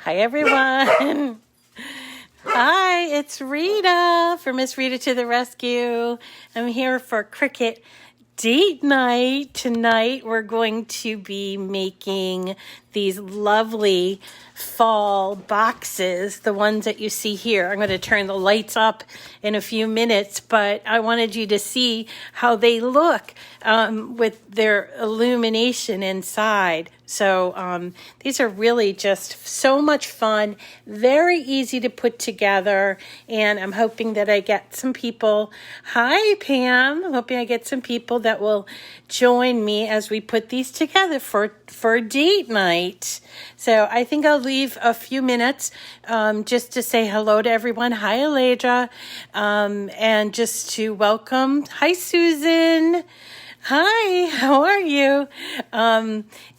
Hi, everyone. Hi, it's Rita for Miss Rita to the Rescue. I'm here for Cricut Date Night. Tonight, we're going to be making these lovely fall boxes, the ones that you see here. I'm going to turn the lights up in a few minutes, but I wanted you to see how they look with their illumination inside. So these are really just so much fun, very easy to put together, and I'm hoping that I get some people. Hi, Pam. I'm hoping I get some people that will join me as we put these together for date night. So I think I'll leave a few minutes just to say hello to everyone. Hi, Aledra, and just to welcome. Hi, Susan. Hi, how are you?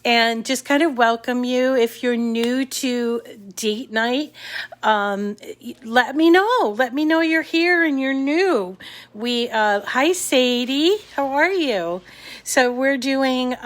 And just kind of welcome you. If you're new to date night, let me know. Let me know you're here and you're new. Hi, Sadie. How are you? So we're doing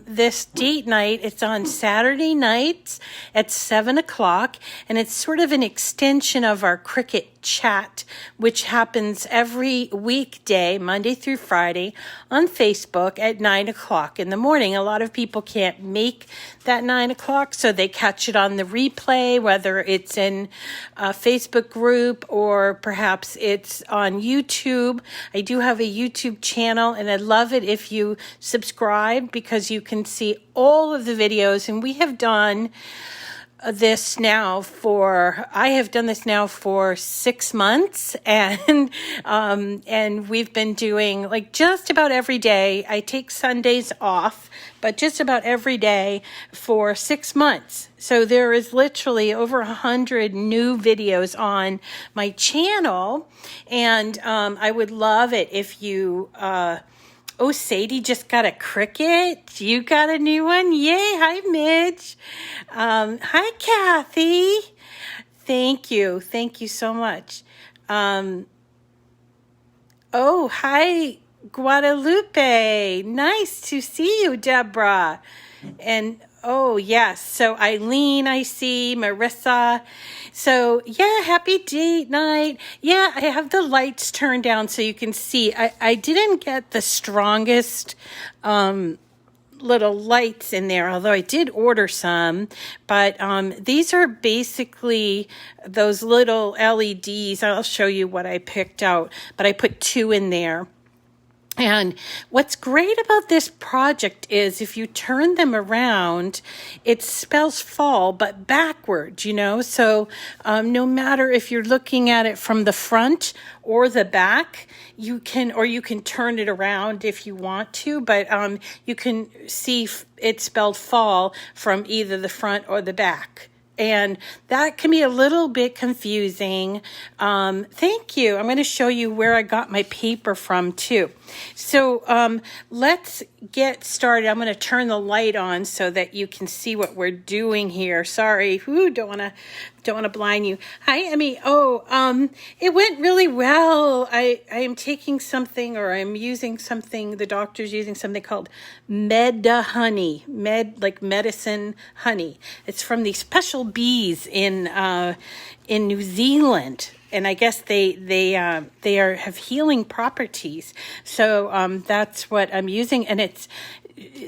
this date night. It's on Saturday nights at 7 o'clock, and it's sort of an extension of our Cricut Chat, which happens every weekday, Monday through Friday, on Facebook at 9 o'clock in the morning. A lot of people can't make that 9 o'clock, so they catch it on the replay, whether it's in a Facebook group or perhaps it's on YouTube. I do have a YouTube channel, and I'd love it if you subscribe because you can see all of the videos, and we have done I have done this now for 6 months, and we've been doing like just about every day. I take Sundays off, but just about every day for 6 months. So there is literally over 100 new videos on my channel, and I would love it if you oh, Sadie just got a Cricut. You got a new one? Yay. Hi, Midge. Hi, Kathy. Thank you. Thank you so much. Oh, hi, Guadalupe. Nice to see you, Deborah. And oh, yes. So Eileen, I see. Marissa. So, yeah, happy date night. Yeah, I have the lights turned down so you can see. I didn't get the strongest little lights in there, although I did order some. But these are basically those little LEDs. I'll show you what I picked out, but I put 2 in there. And what's great about this project is if you turn them around, it spells fall, but backwards, So no matter if you're looking at it from the front or the back, you can turn it around if you want to, but you can see it spelled fall from either the front or the back. And that can be a little bit confusing. Thank you. I'm going to show you where I got my paper from too. So let's get started. I'm going to turn the light on so that you can see what we're doing here. Sorry, don't want to blind you. Hi, Emmy. Oh, it went really well. I am taking something, or I'm using something. The doctor's using something called honey, like medicine honey. It's from these special bees in New Zealand. And I guess they have healing properties. So that's what I'm using, and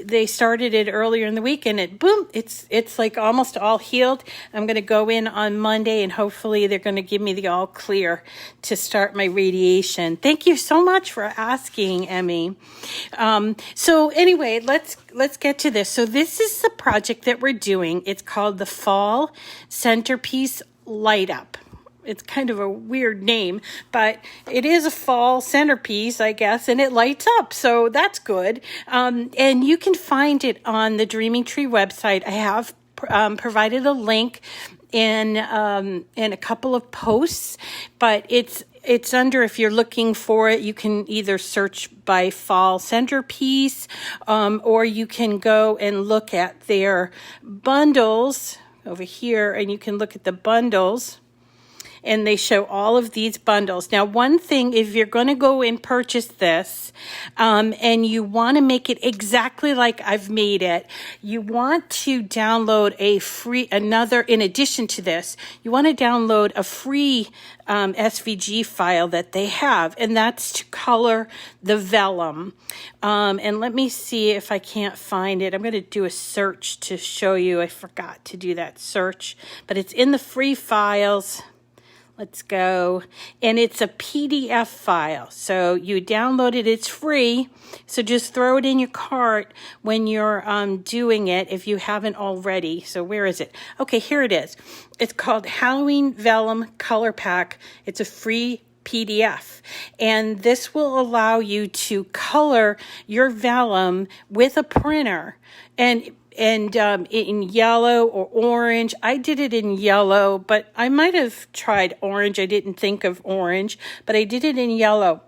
they started it earlier in the week, and it's like almost all healed. I'm going to go in on Monday, and hopefully they're going to give me the all clear to start my radiation. Thank you so much for asking, Emmy. So anyway, let's get to this. So this is the project that we're doing. It's called the Fall Centerpiece Light Up. It's kind of a weird name, but it is a fall centerpiece, I guess, and it lights up, so that's good. And you can find it on the Dreaming Tree website. I have provided a link in a couple of posts, but it's under, if you're looking for it, you can either search by fall centerpiece, or you can go and look at their bundles over here, and you can look at the bundles. and they show all of these bundles. Now, one thing, if you're going to go and purchase this, and you want to make it exactly like I've made it, you want to download in addition to this, you want to download a free SVG file that they have, and that's to color the vellum. And let me see if I can't find it. I'm going to do a search to show you. I forgot to do that search, but it's in the free files. Let's go. And it's a PDF file. So you download it. It's free. So just throw it in your cart when you're doing it if you haven't already. So where is it? Okay, here it is. It's called Halloween Vellum Color Pack. It's a free PDF. And this will allow you to color your vellum with a printer. And in yellow or orange. I did it in yellow, but I might have tried orange. I didn't think of orange, but I did it in yellow.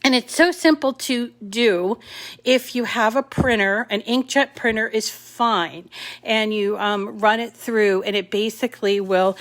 And it's so simple to do. If you have a printer, an inkjet printer is fine. And you run it through, and it basically will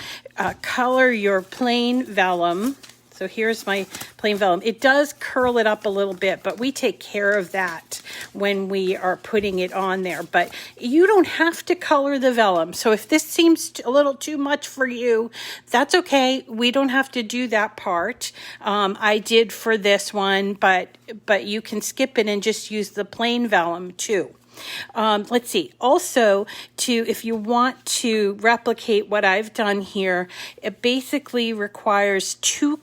color your plain vellum. So here's my plain vellum. It does curl it up a little bit, but we take care of that when we are putting it on there. But you don't have to color the vellum. So if this seems a little too much for you, that's okay. We don't have to do that part. I did for this one, but you can skip it and just use the plain vellum too. Let's see. Also, if you want to replicate what I've done here, it basically requires two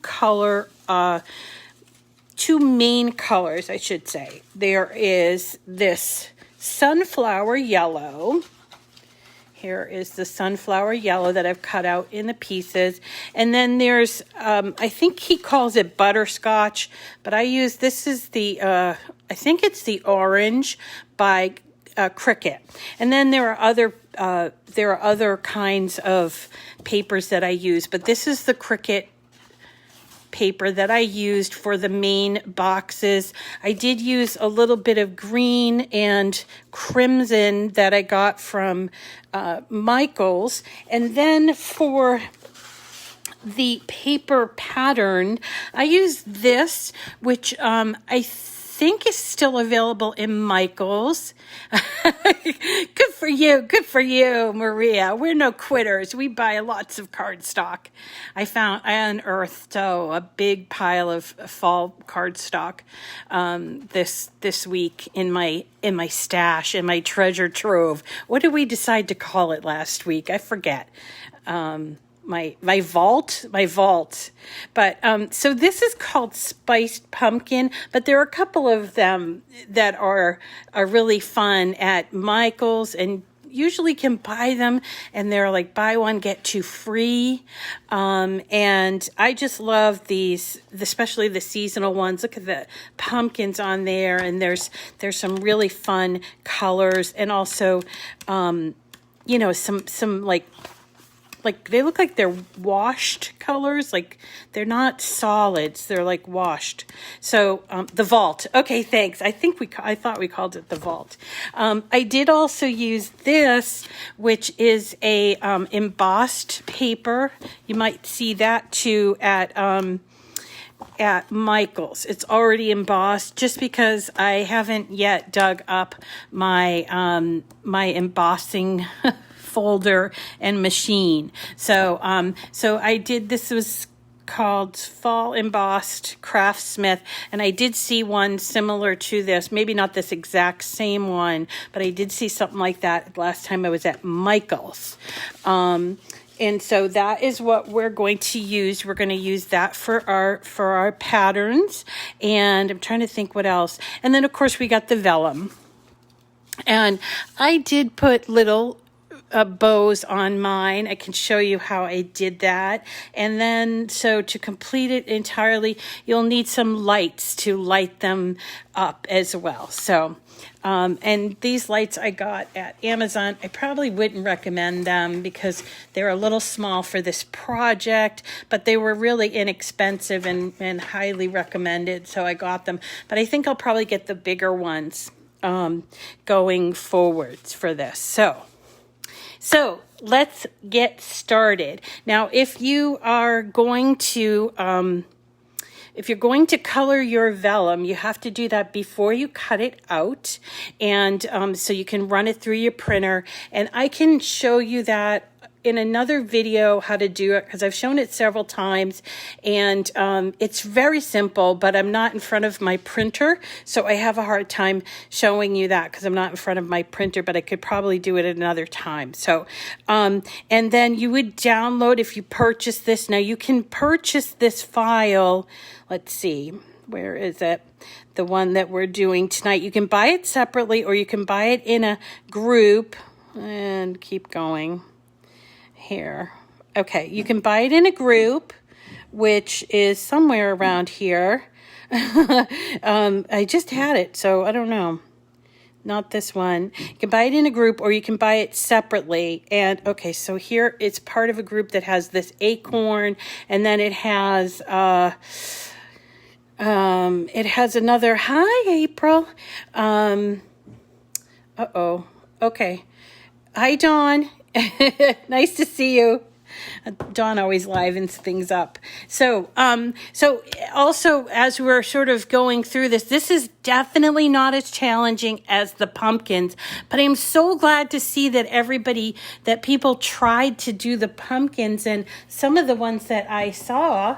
main colors, I should say. There is this sunflower yellow. Here is the sunflower yellow that I've cut out in the pieces. And then there's, I think he calls it butterscotch, but this is the, I think it's the orange by Cricut. And then there are other kinds of papers that I use, but this is the Cricut paper that I used for the main boxes. I did use a little bit of green and crimson that I got from Michaels. And then for the paper pattern, I used this, which I think is still available in Michaels. Good for you, Maria. We're no quitters. We buy lots of cardstock. I unearthed a big pile of fall cardstock this week in my stash, in my treasure trove. What did we decide to call it last week? I forget. My vault. But so this is called Spiced Pumpkin, but there are a couple of them that are really fun at Michael's, and usually can buy them, and they're like buy one get two free. And I just love these, especially the seasonal ones. Look at the pumpkins on there, and there's some really fun colors, and also some like they look like they're washed colors, like they're not solids, they're like washed. So the vault. Okay, thanks. I thought we called it the vault. I did also use this, which is a embossed paper. You might see that too at Michael's. It's already embossed, just because I haven't yet dug up my my embossing folder and machine. So I did, this was called Fall Embossed Craftsmith, and I did see one similar to this, maybe not this exact same one, but I did see something like that last time I was at Michael's. And so that is what we're going to use. We're going to use that for our patterns. And I'm trying to think what else. And then of course we got the vellum. And I did put little bows on mine. I can show you how I did that. And then, so to complete it entirely, you'll need some lights to light them up as well. So, and these lights I got at Amazon. I probably wouldn't recommend them because they're a little small for this project, but they were really inexpensive and highly recommended. So I got them, but I think I'll probably get the bigger ones going forwards for this. So So let's get started. Now, if you are going to, if you're going to color your vellum, you have to do that before you cut it out. And so you can run it through your printer. And I can show you that in another video how to do it, because I've shown it several times, and it's very simple, but I'm not in front of my printer, so I have a hard time showing you that because I'm not in front of my printer, but I could probably do it at another time. So and then you would download, if you purchase this. Now you can purchase this file, let's see, where is it? The one that we're doing tonight. You can buy it separately, or you can buy it in a group, and keep going here. Okay, you can buy it in a group, which is somewhere around here. I just had it, so I don't know. Not this one. You can buy it in a group, or you can buy it separately. And okay, so here it's part of a group that has this acorn, and then it has another, hi April. Okay. Hi Dawn. Nice to see you. Dawn always livens things up. So also, as we're sort of going through this, this is definitely not as challenging as the pumpkins, but I'm so glad to see that people tried to do the pumpkins, and some of the ones that I saw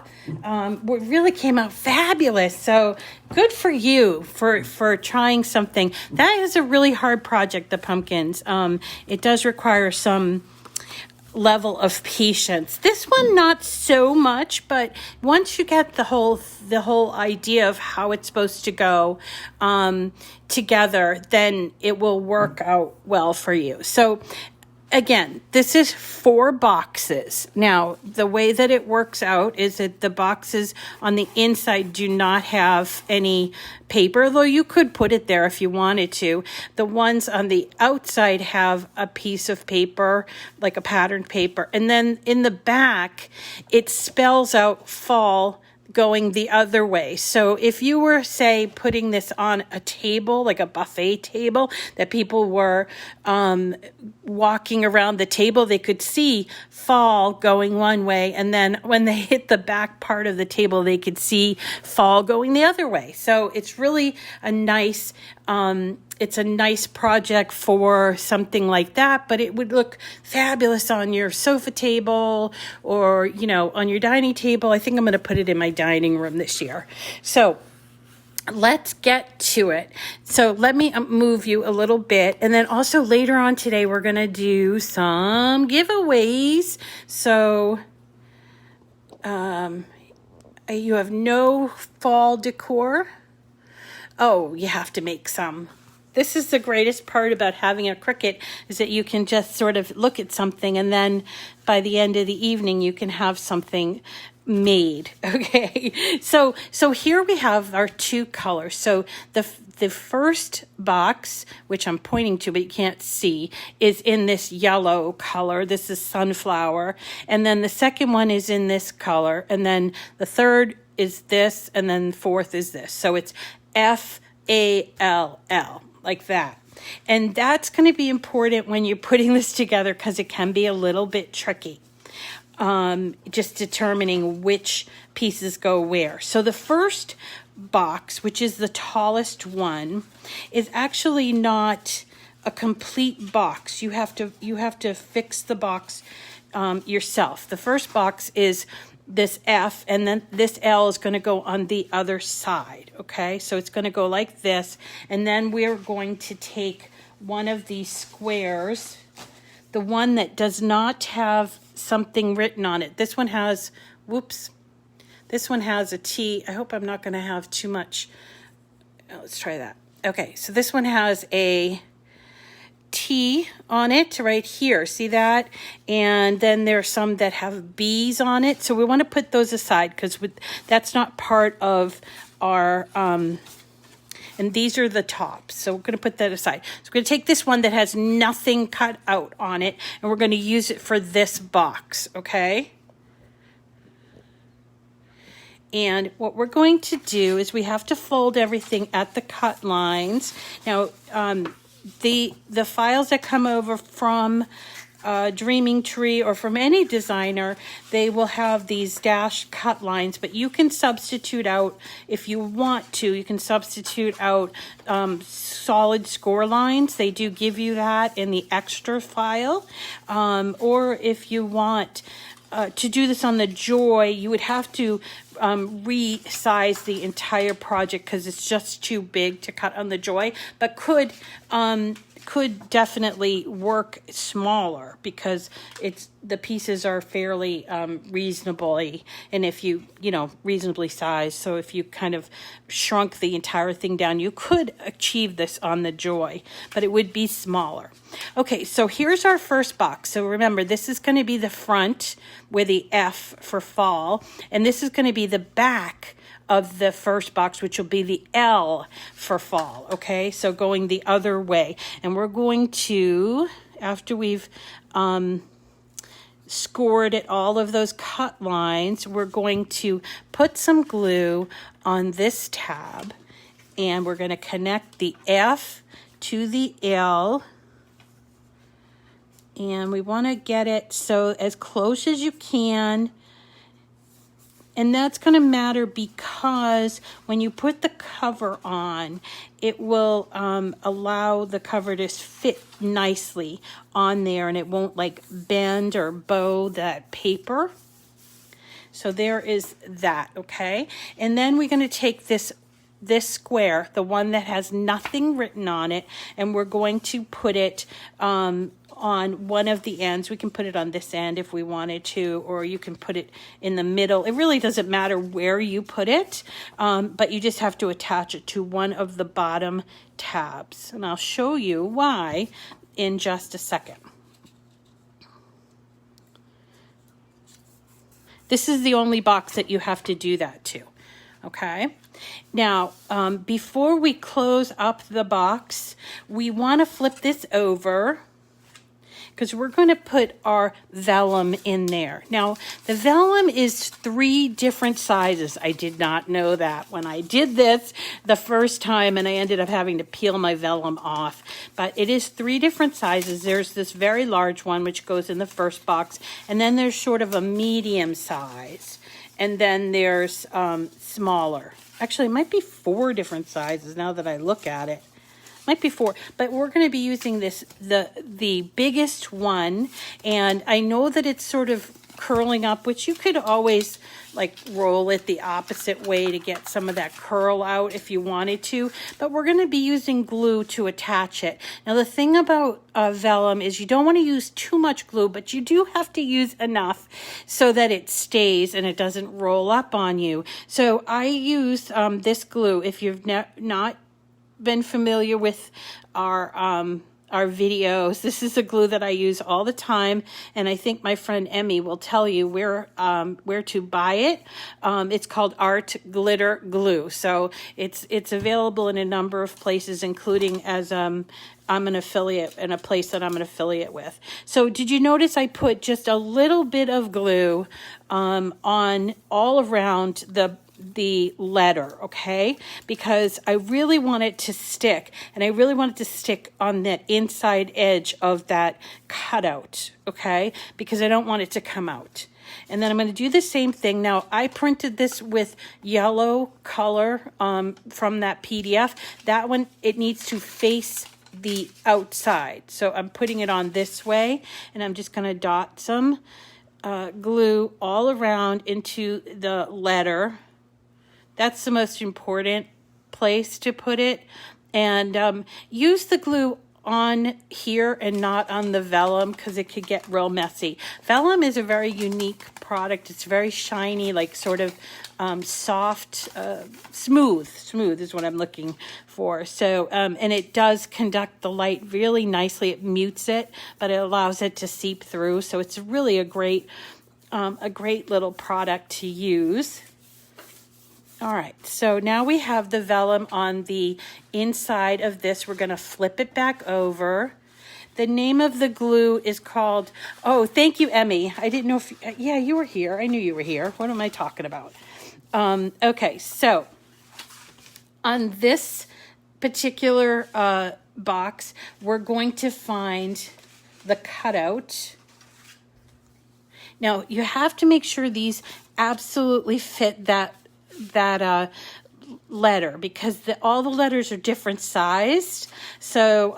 really came out fabulous. So good for you for trying something. That is a really hard project, the pumpkins. It does require some level of patience. This one not so much, but once you get the whole idea of how it's supposed to go together, then it will work out well for you. So again, this is 4 boxes. Now, the way that it works out is that the boxes on the inside do not have any paper, though you could put it there if you wanted to. The ones on the outside have a piece of paper, like a patterned paper. And then in the back, it spells out fall going the other way. So if you were, say, putting this on a table, like a buffet table, that people were walking around the table, they could see fall going one way, and then when they hit the back part of the table, they could see fall going the other way. So it's really a nice project for something like that, but it would look fabulous on your sofa table, or, on your dining table. I think I'm going to put it in my dining room this year. So let's get to it. So let me move you a little bit. And then also later on today, we're going to do some giveaways. So you have no fall decor. Oh, you have to make some. This is the greatest part about having a Cricut, is that you can just sort of look at something, and then by the end of the evening, you can have something made. Okay, so here we have our 2 colors. So the first box, which I'm pointing to but you can't see, is in this yellow color. This is sunflower. And then the second one is in this color. And then the third is this, and then the fourth is this. So it's FALL, like that. And that's going to be important when you're putting this together, because it can be a little bit tricky. Just determining which pieces go where. So the first box, which is the tallest one, is actually not a complete box. You have to fix the box yourself. The first box is this F, and then this L is going to go on the other side. Okay, so it's going to go like this, and then we're going to take one of these squares, the one that does not have something written on it. This one has, this one has a T. I hope I'm not going to have too much. Let's try that. Okay, so this one has a T on it right here. See that? And then there's some that have B's on it. So we want to put those aside, because that's not part of our, and these are the tops. So we're going to put that aside. So we're going to take this one that has nothing cut out on it, and we're going to use it for this box, okay? And what we're going to do is we have to fold everything at the cut lines. Now, the files that come over from Dreaming Tree or from any designer, they will have these dashed cut lines, but you can substitute out, if you want to, you can substitute out solid score lines. They do give you that in the extra file. Or if you want to do this on the Joy, you would have to resize the entire project because it's just too big to cut on the Joy, but could definitely work smaller because the pieces are fairly reasonably, and if you reasonably sized. So if you kind of shrunk the entire thing down, you could achieve this on the Joy, but it would be smaller. Okay, so here's our first box. So remember, this is going to be the front with the F for fall, and this is going to be the back of the first box, which will be the L for fall. Okay, so going the other way, and we're going to, after we've scored at all of those cut lines, we're going to put some glue on this tab, and we're going to connect the F to the L, and we want to get it so as close as you can. And that's going to matter because when you put the cover on, it will allow the cover to fit nicely on there, and it won't like bend or bow that paper. So there is that, okay? And then we're going to take this square, the one that has nothing written on it, and we're going to put it on one of the ends. We can put it on this end if we wanted to, or you can put it in the middle. It really doesn't matter where you put it, but you just have to attach it to one of the bottom tabs. And I'll show you why in just a second. This is the only box that you have to do that to, okay? Now, before we close up the box, we want to flip this over because we're going to put our vellum in there. Now, the vellum is 3 different sizes. I did not know that when I did this the first time, and I ended up having to peel my vellum off. But it is 3 different sizes. There's this very large one, which goes in the first box, and then there's sort of a medium size, and then there's smaller. Actually, it might be 4 different sizes now that I look at it. Might be 4, but we're going to be using this, the biggest one, and I know that it's sort of curling up, which you could always like roll it the opposite way to get some of that curl out if you wanted to, but we're going to be using glue to attach it. Now the thing about vellum is you don't want to use too much glue, but you do have to use enough so that it stays and it doesn't roll up on you. So I use this glue. If you've not been familiar with our videos, this is a glue that I use all the time, and I think my friend Emmy will tell you where to buy it. It's called Art Glitter Glue. So it's available in a number of places, including as I'm an affiliate in a place that I'm an affiliate with. So did you notice I put just a little bit of glue on all around the letter, okay? Because I really want it to stick, and I really want it to stick on that inside edge of that cutout, okay? Because I don't want it to come out. And then I'm going to do the same thing. Now, I printed this with yellow color from that PDF. That one, it needs to face the outside. So I'm putting it on this way, and I'm just going to dot some glue all around into the letter. That's the most important place to put it. And use the glue on here and not on the vellum because it could get real messy. Vellum is a very unique product. It's very shiny, like sort of soft, smooth is what I'm looking for. So, and it does conduct the light really nicely. It mutes it, but it allows it to seep through. So it's really a great little product to use. All right, so now we have the vellum on the inside of this. We're going to flip it back over. The name of the glue is called, oh, thank you, Emmy. I didn't know if, yeah, you were here. I knew you were here. What am I talking about? Okay, so on this particular box, we're going to find the cutout. Now you have to make sure these absolutely fit that letter, because all the letters are different sized. So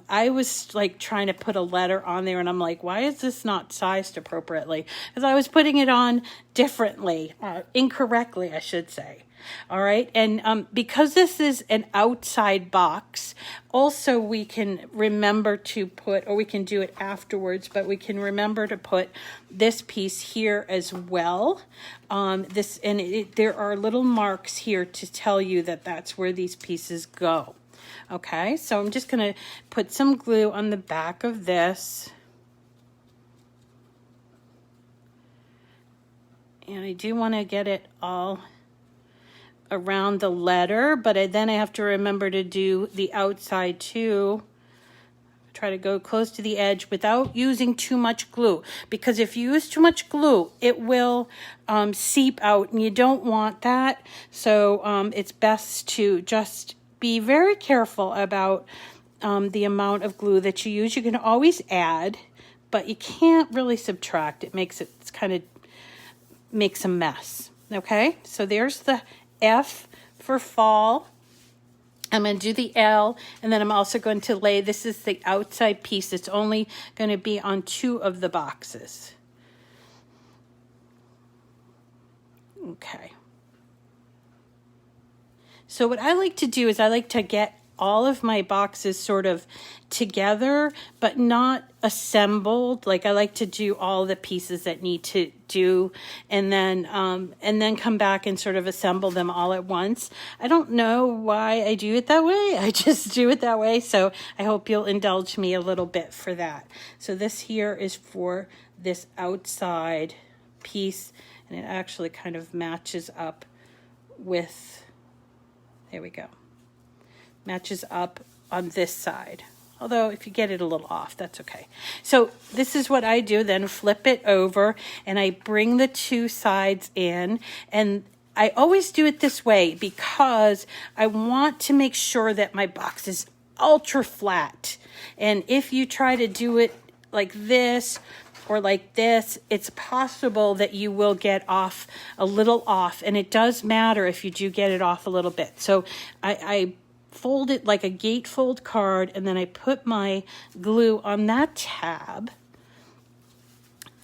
I was like trying to put a letter on there, and I'm like, why is this not sized appropriately? Because I was putting it on differently, incorrectly, I should say. All right, and because this is an outside box, also we can remember to put, or we can do it afterwards, but we can remember to put this piece here as well. There are little marks here to tell you that that's where these pieces go. Okay, so I'm just going to put some glue on the back of this. And I do want to get it all around the letter, but then I have to remember to do the outside too. Try to go close to the edge without using too much glue, because if you use too much glue, it will seep out, and you don't want that. So it's best to just be very careful about the amount of glue that you use. You can always add, but you can't really subtract. It's kind of makes a mess. Okay, so there's the F for fall. I'm going to do the L, and then I'm also going to lay, this is the outside piece. It's only going to be on 2 of the boxes. Okay. So what I like to do is I like to get all of my boxes sort of together, but not assembled. Like I like to do all the pieces that need to do, and then come back and sort of assemble them all at once. I don't know why I do it that way. I just do it that way. So I hope you'll indulge me a little bit for that. So this here is for this outside piece, and it actually kind of matches up with, there we go. Matches up on this side. Although if you get it a little off, that's okay. So this is what I do, then flip it over, and I bring the 2 sides in, and I always do it this way because I want to make sure that my box is ultra flat. And if you try to do it like this or like this, it's possible that you will get off a little off, and it does matter if you do get it off a little bit. So I fold it like a gatefold card, and then I put my glue on that tab,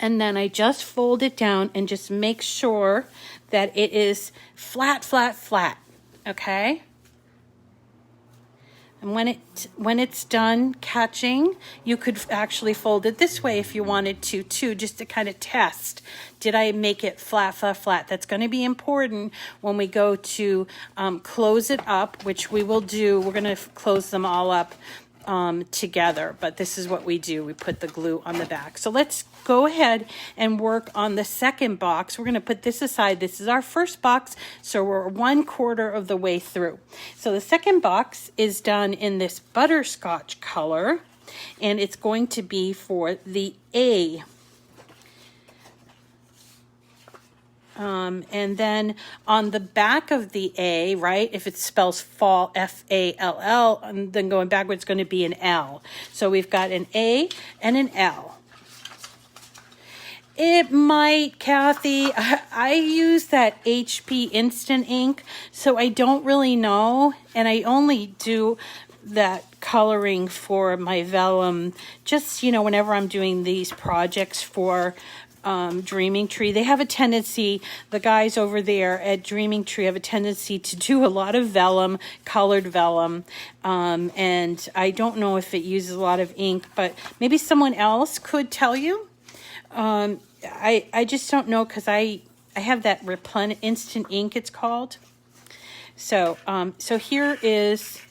and then I just fold it down and just make sure that it is flat, flat, flat. Okay? And when it's done catching, you could actually fold it this way if you wanted to too, just to kind of test. Did I make it flat, flat, flat? That's going to be important when we go to close it up, which we will do. We're going to close them all up together, but this is what we do. We put the glue on the back. So let's go ahead and work on the second box. We're going to put this aside. This is our first box, so we're 1/4 of the way through. So the second box is done in this butterscotch color, and it's going to be for the A. And then on the back of the A, right, if it spells fall, F-A-L-L, and then going backwards, it's going to be an L. So we've got an A and an L. It might, Kathy, I use that HP Instant Ink, so I don't really know, and I only do that coloring for my Vellum, just, you know, whenever I'm doing these projects for Dreaming Tree. They have a tendency, the guys over there at Dreaming Tree have a tendency to do a lot of vellum, colored vellum, and I don't know if it uses a lot of ink, but maybe someone else could tell you. I just don't know, because I have that Instant Ink, it's called. So so here is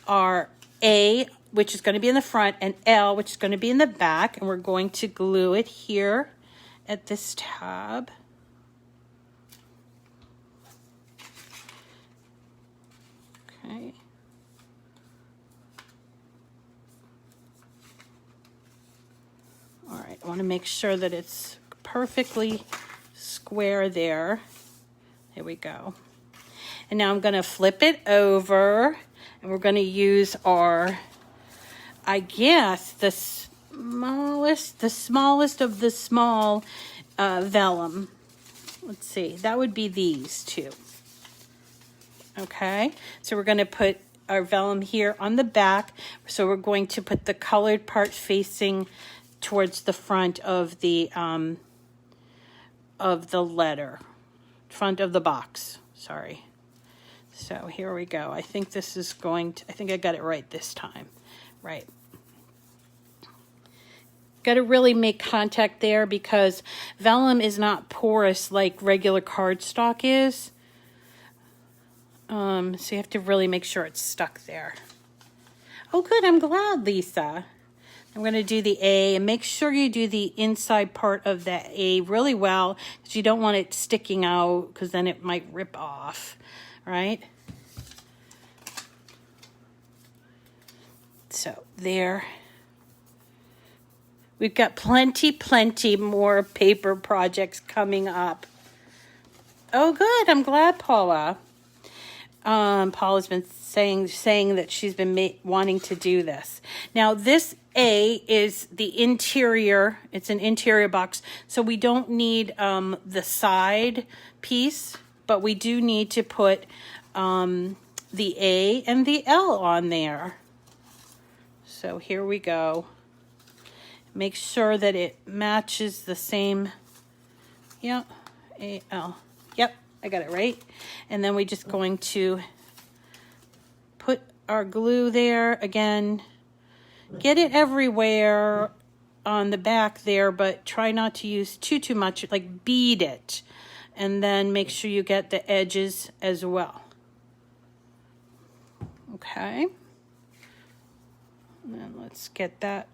our A, which is going to be in the front, and L, which is going to be in the back, and we're going to glue it here at this tab. Okay. All right, I want to make sure that it's perfectly square there. There we go. And now I'm going to flip it over, and we're going to use our, I guess, the smallest of the small vellum. Let's see, that would be these two. Okay, so we're going to put our vellum here on the back. So we're going to put the colored part facing towards the front of the letter, front of the box. Sorry. So here we go. I think this is going to, I think I got it right this time. Right. Got to really make contact there because vellum is not porous like regular cardstock is. So you have to really make sure it's stuck there. Oh, good. I'm glad, Lisa. I'm going to do the A, and make sure you do the inside part of that A really well because you don't want it sticking out because then it might rip off, right? So there. We've got plenty more paper projects coming up. Oh, good. I'm glad, Paula. Paula's been saying that she's been wanting to do this. Now, this A is the interior. It's an interior box, so we don't need the side piece, but we do need to put the A and the L on there. So here we go. Make sure that it matches the same. Yep, A, L. Yep, I got it right. And then we're just going to put our glue there. Again, get it everywhere on the back there, but try not to use too much, like bead it. And then make sure you get the edges as well. Okay. And then let's get that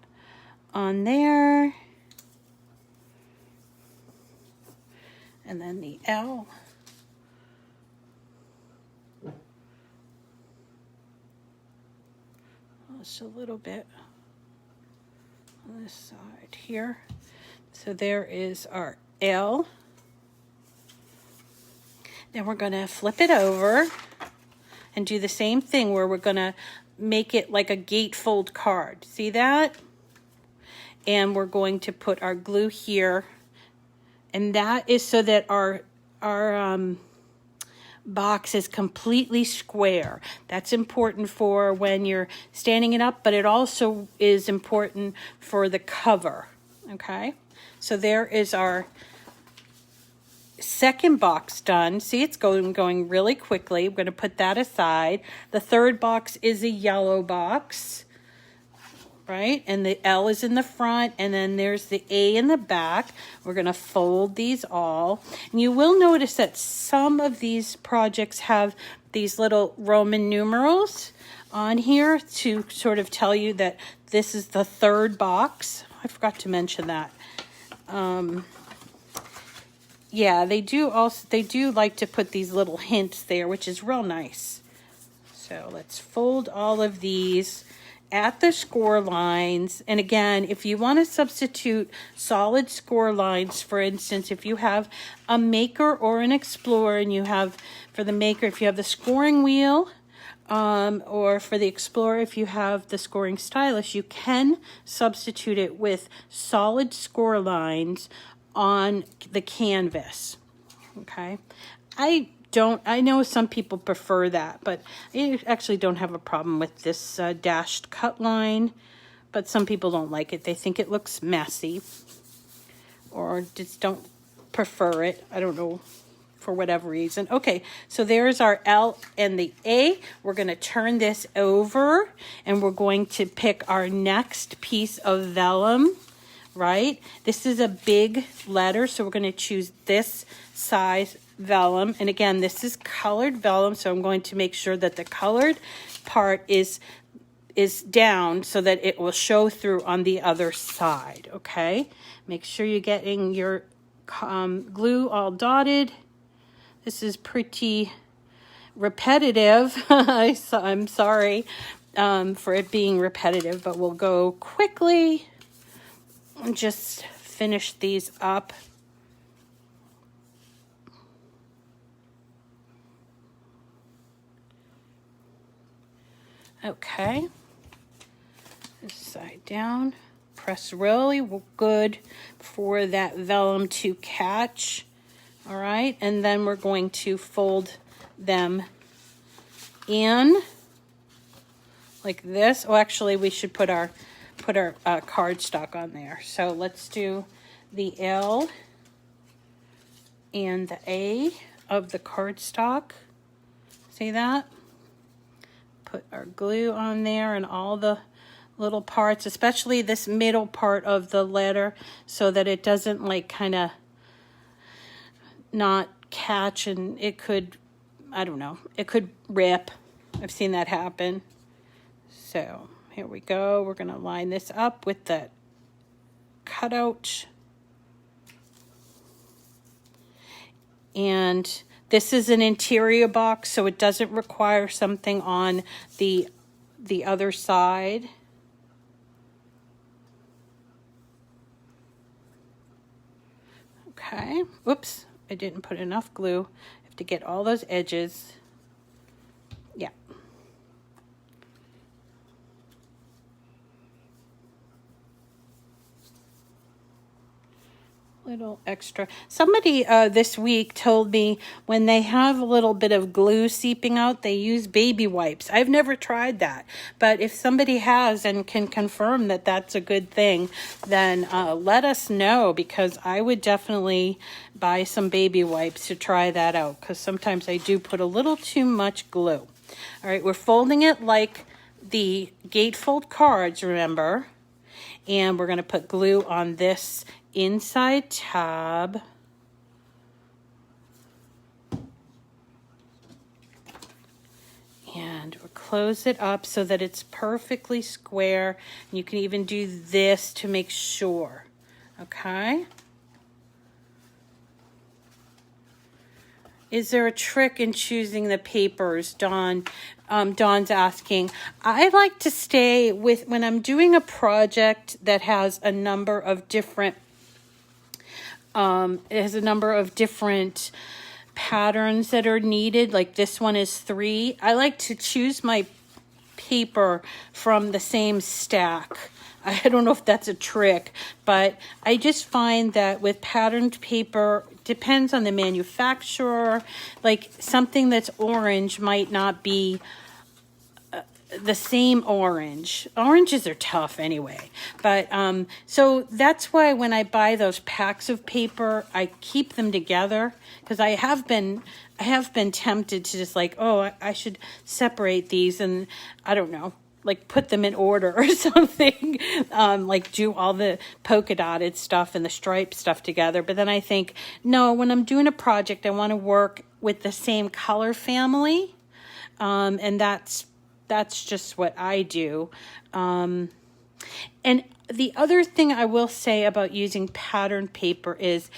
on there. And then the L. Just a little bit on this side here. So there is our L. Then we're going to flip it over and do the same thing where we're going to make it like a gatefold card. See that? And we're going to put our glue here. And that is so that our box is completely square. That's important for when you're standing it up, but it also is important for the cover. Okay, so there is our second box done. See, it's going really quickly. We're going to put that aside. The third box is a yellow box, right? And the L is in the front, and then there's the A in the back. We're going to fold these all. And you will notice that some of these projects have these little Roman numerals on here to sort of tell you that this is the third box. I forgot to mention that. Yeah, they do like to put these little hints there, which is real nice. So let's fold all of these at the score lines. And again, if you want to substitute solid score lines, for instance, if you have a maker or an explorer, and you have, for the maker, if you have the scoring wheel, or for the explorer, if you have the scoring stylus, you can substitute it with solid score lines on the canvas. Okay, I know some people prefer that, but I actually don't have a problem with this dashed cut line, but some people don't like it. They think it looks messy or just don't prefer it. I don't know, for whatever reason. Okay, so there's our L and the A. We're going to turn this over, and we're going to pick our next piece of vellum, right? This is a big letter, so we're going to choose this size vellum. And again, this is colored vellum, so I'm going to make sure that the colored part is down so that it will show through on the other side. Okay, make sure you're getting your glue all dotted. This is pretty repetitive. I'm sorry for it being repetitive, but we'll go quickly and just finish these up. Okay, this side down, press really good for that vellum to catch. All right, and then we're going to fold them in like this. Oh, actually, we should put our cardstock on there. So let's do the L and the A of the cardstock. See that? Put our glue on there and all the little parts, especially this middle part of the letter, so that it doesn't like kind of not catch, and it could, I don't know, it could rip. I've seen that happen. So here we go. We're going to line this up with the cutout. And this is an interior box, so it doesn't require something on the other side. Okay. Oops, I didn't put enough glue. I have to get all those edges. Yeah. Little extra. Somebody this week told me when they have a little bit of glue seeping out, they use baby wipes. I've never tried that, but if somebody has and can confirm that that's a good thing, then let us know, because I would definitely buy some baby wipes to try that out, because sometimes I do put a little too much glue. All right, we're folding it like the gatefold cards, remember, and we're going to put glue on this inside tab. And we'll close it up so that it's perfectly square. And you can even do this to make sure. Okay? Is there a trick in choosing the papers, Dawn? Dawn's asking. I like to stay with, when I'm doing a project that has a number of different patterns that are needed, like this one is 3. I like to choose my paper from the same stack. I don't know if that's a trick, but I just find that with patterned paper, depends on the manufacturer. Like something that's orange might not be the same orange. Oranges are tough anyway. But so that's why when I buy those packs of paper, I keep them together, because I have been tempted to just like, oh, I should separate these, and I don't know, like put them in order or something, like do all the polka dotted stuff and the striped stuff together. But then I think, no, when I'm doing a project, I want to work with the same color family, and that's just what I do. And the other thing I will say about using patterned paper is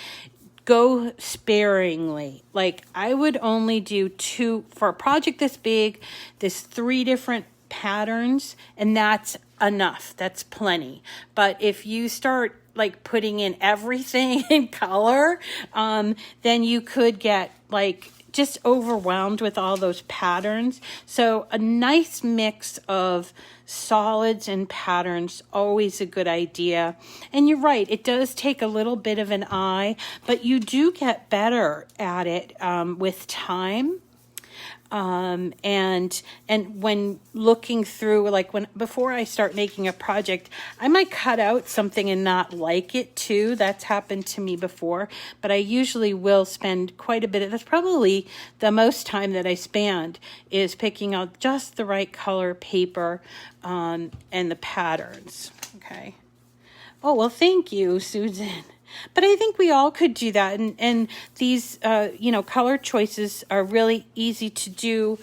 go sparingly. Like I would only do 2 for a project this big. There's 3 different patterns, and that's enough. That's plenty. But if you start like putting in everything in color, then you could get like just overwhelmed with all those patterns. So a nice mix of solids and patterns, always a good idea. And you're right, it does take a little bit of an eye, but you do get better at it with time. And when looking through, like before I start making a project, I might cut out something and not like it too. That's happened to me before, but I usually will spend quite a bit of, that's probably the most time that I spend, is picking out just the right color paper, and the patterns. Okay. Oh, well, thank you, Susan. But I think we all could do that. And these, color choices are really easy to do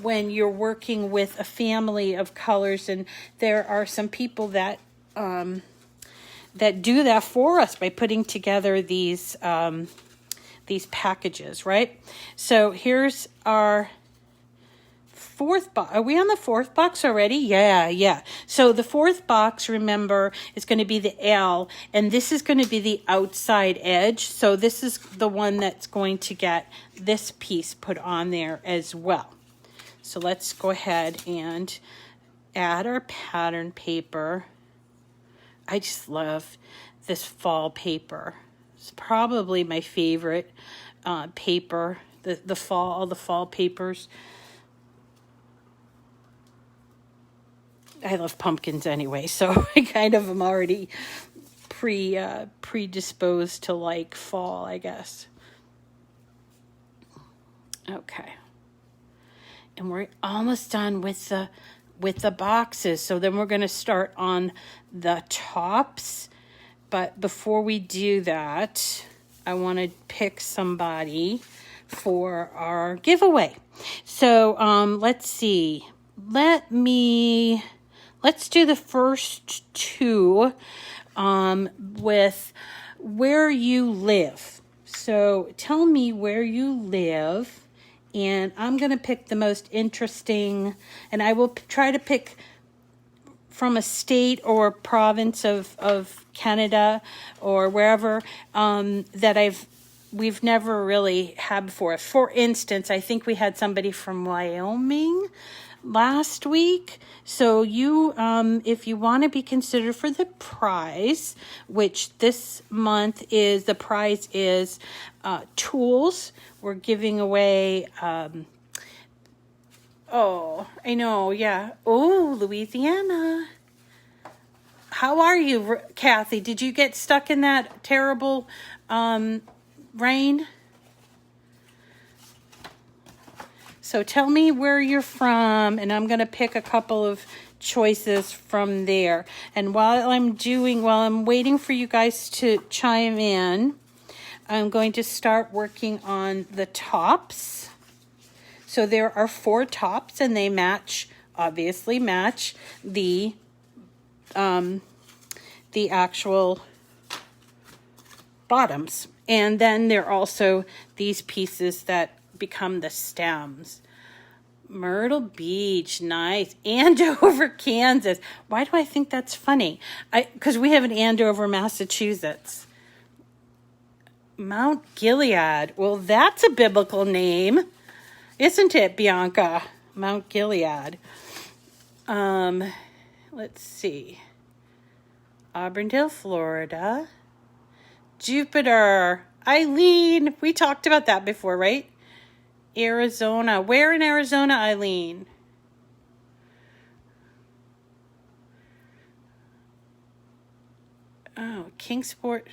when you're working with a family of colors. And there are some people that do that for us by putting together these packages, right? So here's our 4th box. Are we on the 4th box already? Yeah. So the 4th box, remember, is going to be the L, and this is going to be the outside edge. So this is the one that's going to get this piece put on there as well. So let's go ahead and add our pattern paper I just love this fall paper. It's probably my favorite paper, the fall, all the fall papers. I love pumpkins anyway, so I kind of am already predisposed to like fall, I guess. Okay. And we're almost done with the boxes. So then we're going to start on the tops. But before we do that, I want to pick somebody for our giveaway. So let's see. Let's do the first two with where you live. So tell me where you live. And I'm going to pick the most interesting, and I will try to pick from a state or province of Canada or wherever that we've never really had before. For instance, I think we had somebody from Wyoming last week. So you, if you want to be considered for the prize, which this month is, the prize is tools. We're giving away, oh, I know, yeah. Oh, Louisiana. How are you, Kathy? Did you get stuck in that terrible rain? So tell me where you're from, and I'm going to pick a couple of choices from there. And while I'm waiting for you guys to chime in, I'm going to start working on the tops. So there are 4 tops, and they obviously match the actual bottoms. And then there are also these pieces that become the stems. Myrtle Beach, nice. Andover, Kansas. Why do I think that's funny? Because we have an Andover, Massachusetts. Mount Gilead. Well, that's a biblical name, isn't it, Bianca? Mount Gilead. Let's see. Auburndale, Florida. Jupiter. Eileen. We talked about that before, right? Arizona. Where in Arizona, Eileen? Oh, Kingsport.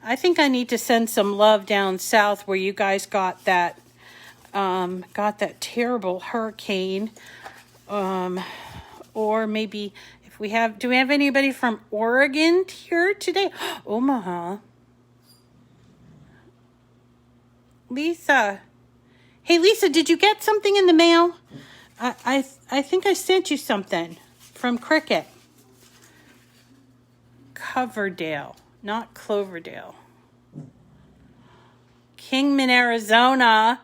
I think I need to send some love down south where you guys got that terrible hurricane. Or maybe if do we have anybody from Oregon here today? Omaha. Lisa. Hey, Lisa, did you get something in the mail? I think I sent you something from Cricut. Coverdale, not Cloverdale. Kingman, Arizona.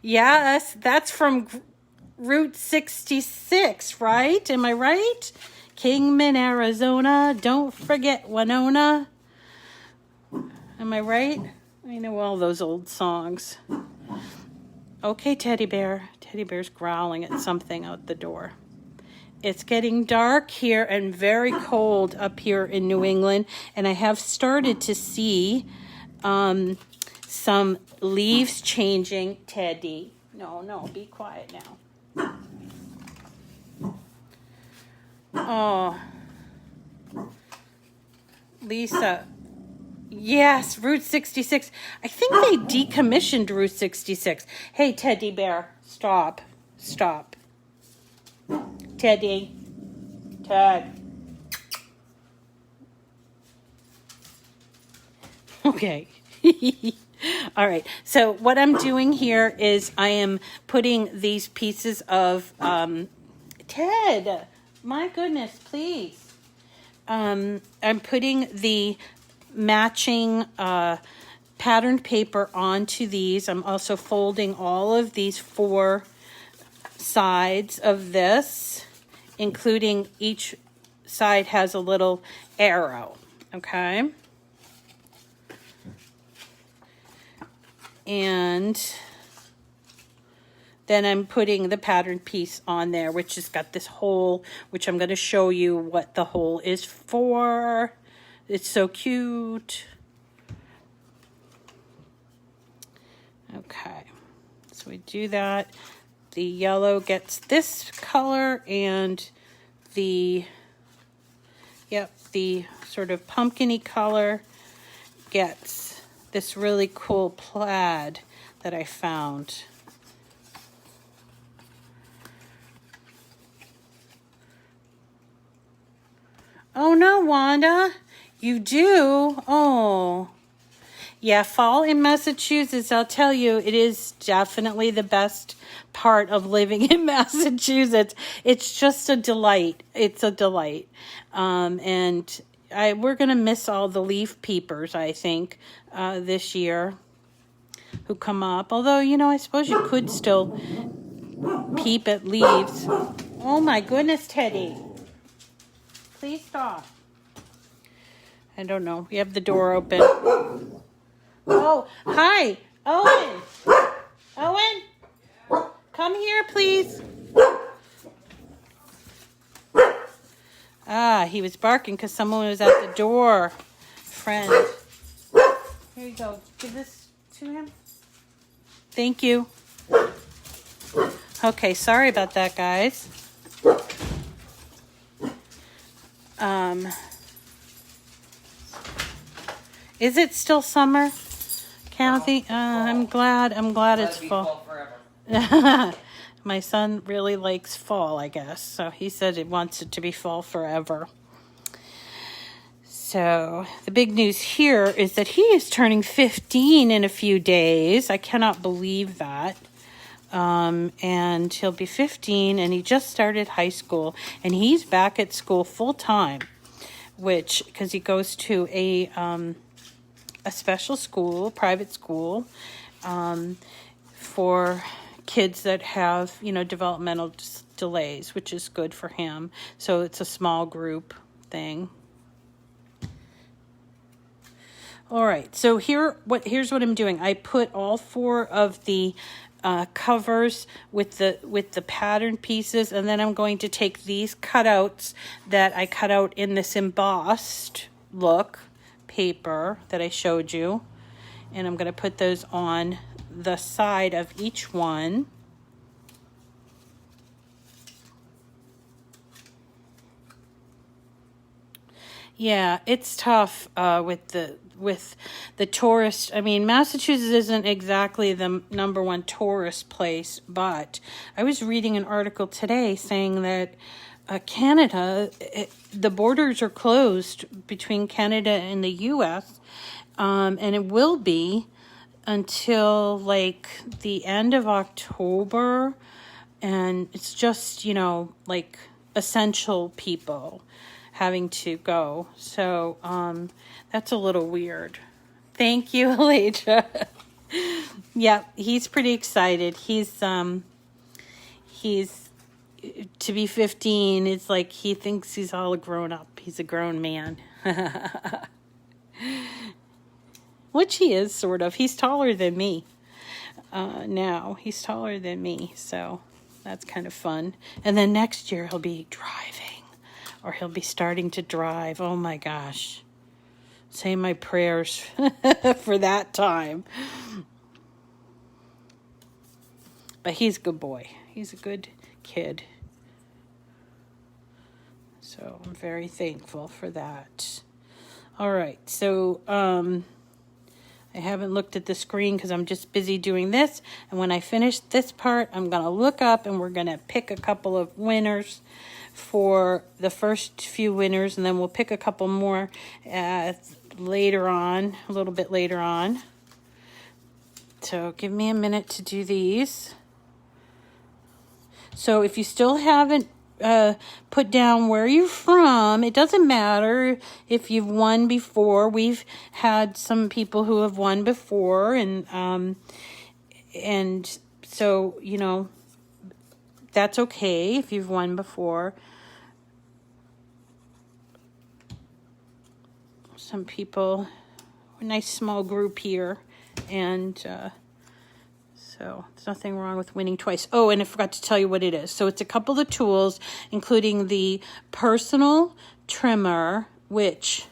Yes, that's from Route 66, right? Am I right? Kingman, Arizona. Don't forget Winona. Am I right? I know all those old songs. Okay, Teddy Bear. Teddy Bear's growling at something out the door. It's getting dark here and very cold up here in New England. And I have started to see some leaves changing. Teddy. No, be quiet now. Oh. Lisa. Yes, Route 66. I think they decommissioned Route 66. Hey, Teddy Bear, stop. Teddy. Ted. Okay. All right. So what I'm doing here is I am putting these pieces of Ted. My goodness, please. I'm putting the matching patterned paper onto these. I'm also folding all of these 4 sides of this, including each side has a little arrow, okay? And then I'm putting the pattern piece on there, which has got this hole, which I'm going to show you what the hole is for. It's so cute. Okay, so we do that. The yellow gets this color, and the sort of pumpkin-y color gets this really cool plaid that I found. Oh no, Wanda, you do? Oh. Yeah, fall in Massachusetts, I'll tell you, it is definitely the best part of living in Massachusetts. It's just a delight. It's a delight. And we're going to miss all the leaf peepers, I think, this year who come up. Although, you know, I suppose you could still peep at leaves. Oh my goodness, Teddy. Please stop. I don't know. We have the door open. Oh, hi. Owen. Owen, come here, please. Ah, he was barking because someone was at the door. Friend. Here you go. Give this to him. Thank you. Okay, sorry about that, guys. Is it still summer, Kathy? I'm glad it's fall. My son really likes fall, I guess. So he said he wants it to be fall forever. So the big news here is that he is turning 15 in a few days. I cannot believe that. And he'll be 15, and he just started high school, and he's back at school full time, because he goes to a special school, private school, for kids that have, you know, developmental delays, which is good for him. So it's a small group thing. All right, so here's what I'm doing. I put all 4 of the covers with the pattern pieces, and then I'm going to take these cutouts that I cut out in this embossed look paper that I showed you, and I'm going to put those on the side of each one. Yeah, it's tough with the tourist. I mean, Massachusetts isn't exactly the #1 tourist place, but I was reading an article today saying that Canada, the borders are closed between Canada and the U.S., and it will be until like the end of October, and it's just, you know, like essential people having to go. So that's a little weird. Thank you, Elijah. Yeah, he's pretty excited. He's to be 15, it's like he thinks he's all grown up. He's a grown man. Which he is, sort of. He's taller than me. Now, he's taller than me, so that's kind of fun. And then next year he'll be driving, or he'll be starting to drive. Oh my gosh. Say my prayers for that time. But he's a good boy. He's a good kid. So I'm very thankful for that. All right, so I haven't looked at the screen because I'm just busy doing this. And when I finish this part, I'm going to look up and we're going to pick a couple of winners for the first few winners. And then we'll pick a couple more later on, a little bit later on. So give me a minute to do these. So if you still haven't put down where you're from, it doesn't matter if you've won before. We've had some people who have won before, and so, you know, that's okay if you've won before. Some people, a nice small group here, and so So there's nothing wrong with winning twice. Oh, and I forgot to tell you what it is. So it's a couple of tools, including the personal trimmer, which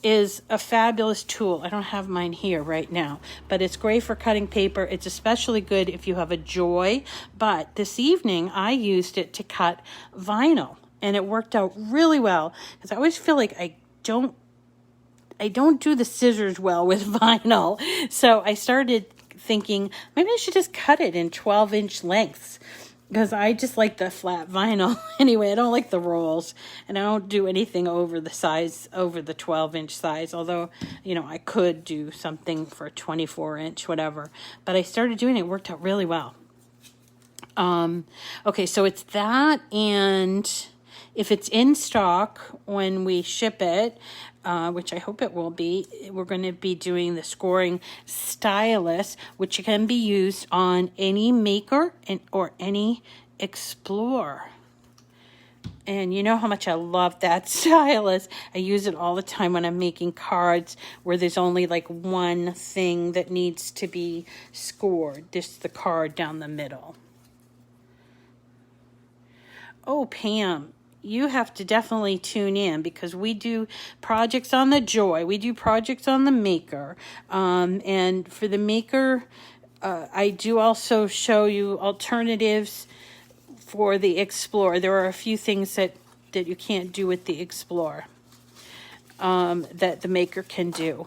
is a fabulous tool. I don't have mine here right now, but it's great for cutting paper. It's especially good if you have a joy. But this evening I used it to cut vinyl, and it worked out really well, because I always feel like I don't do the scissors well with vinyl. So I started thinking maybe I should just cut it in 12-inch lengths, because I just like the flat vinyl. Anyway, I don't like the rolls, and I don't do anything over the 12-inch size, although, you know, I could do something for 24-inch, whatever. But I started doing it. It worked out really well. Okay, so it's that, and if it's in stock when we ship it, which I hope it will be, we're going to be doing the scoring stylus, which can be used on any maker or any explorer. And you know how much I love that stylus. I use it all the time when I'm making cards where there's only like one thing that needs to be scored, just the card down the middle. Oh, Pam, you have to definitely tune in, because we do projects on the Joy. We do projects on the Maker. And for the Maker, I do also show you alternatives for the Explorer. There are a few things that you can't do with the Explorer that the Maker can do.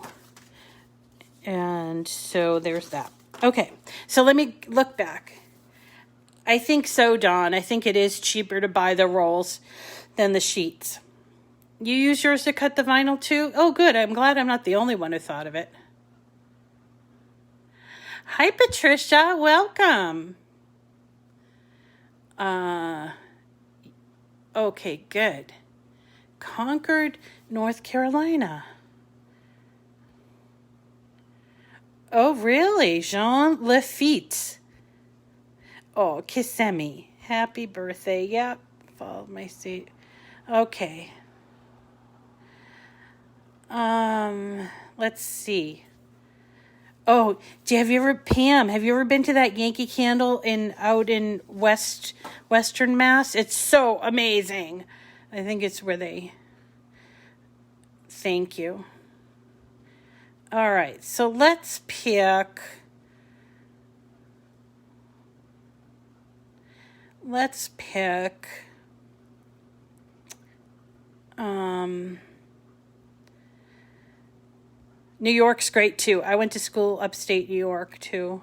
And so there's that. Okay, so let me look back. I think so, Dawn. I think it is cheaper to buy the rolls than the sheets. You use yours to cut the vinyl too? Oh, good. I'm glad I'm not the only one who thought of it. Hi, Patricia. Welcome. Okay, good. Concord, North Carolina. Oh, really? Jean Lafitte. Oh, Kissimmee. Happy birthday. Yep. Followed my seat. Okay. Let's see. Oh, Pam, have you ever been to that Yankee Candle out in Western Mass? It's so amazing. I think it's where they... Thank you. All right, so let's pick... New York's great too. I went to school upstate New York too.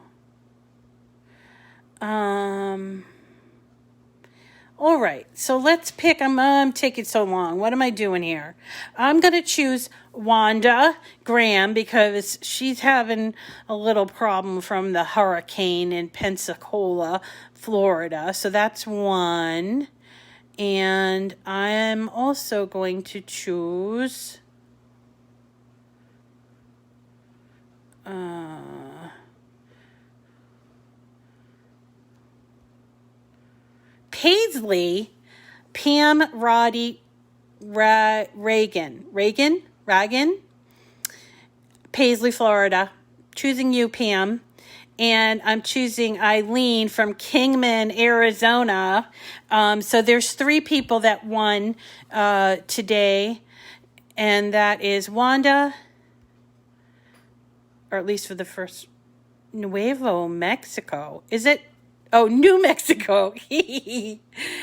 All right, so let's pick. I'm taking so long. What am I doing here? I'm going to choose Wanda Graham, because she's having a little problem from the hurricane in Pensacola, Florida. So that's one. And I'm also going to choose... Paisley, Pam Roddy Reagan, Paisley, Florida. Choosing you, Pam. And I'm choosing Eileen from Kingman, Arizona. So there's 3 people that won today. And that is Wanda, or at least for the first, Nuevo Mexico. Is it? Oh, New Mexico.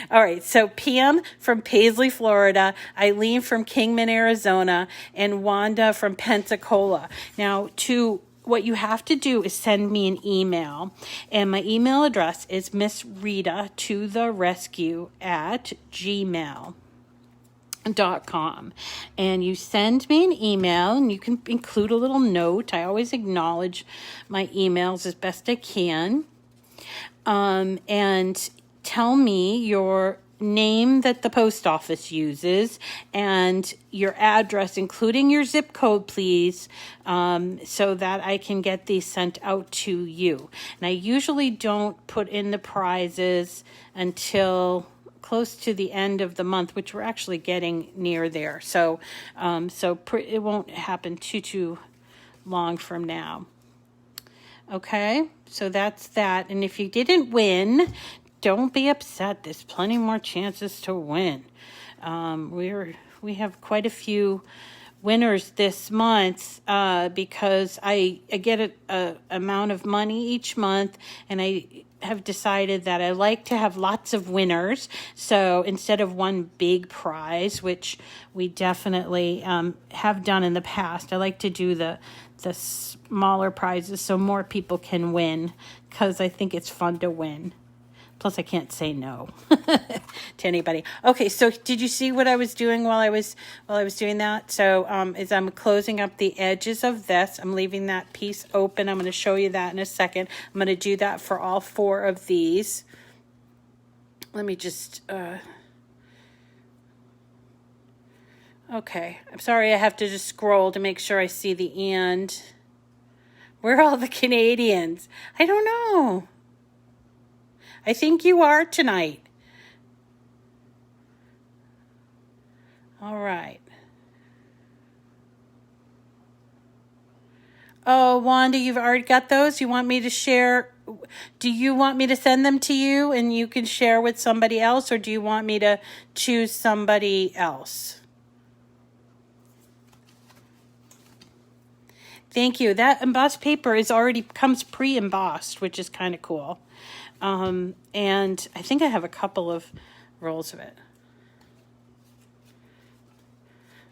All right. So Pam from Paisley, Florida, Eileen from Kingman, Arizona, and Wanda from Pensacola. Now, what you have to do is send me an email, and my email address is Miss Rita to the rescue at gmail.com. And you send me an email, and you can include a little note. I always acknowledge my emails as best I can. And tell me your name that the post office uses and your address, including your zip code, please, so that I can get these sent out to you. And I usually don't put in the prizes until close to the end of the month, which we're actually getting near there. So, it won't happen too long from now. Okay, so that's that. And if you didn't win, don't be upset. There's plenty more chances to win. We have quite a few winners this month because I get a amount of money each month, and I have decided that I like to have lots of winners. So instead of one big prize, which we definitely have done in the past, I like to do the smaller prizes so more people can win, because I think it's fun to win. Plus, I can't say no to anybody. Okay, so did you see what I was doing while I was doing that? So as I'm closing up the edges of this, I'm leaving that piece open. I'm going to show you that in a second. I'm going to do that for all 4 of these. Let me just... Okay, I'm sorry I have to just scroll to make sure I see the end. Where are all the Canadians? I don't know. I think you are tonight. All right. Oh, Wanda, you've already got those? You want me to share? Do you want me to send them to you and you can share with somebody else, or do you want me to choose somebody else? Thank you. That embossed paper comes pre-embossed, which is kind of cool. And I think I have a couple of rolls of it.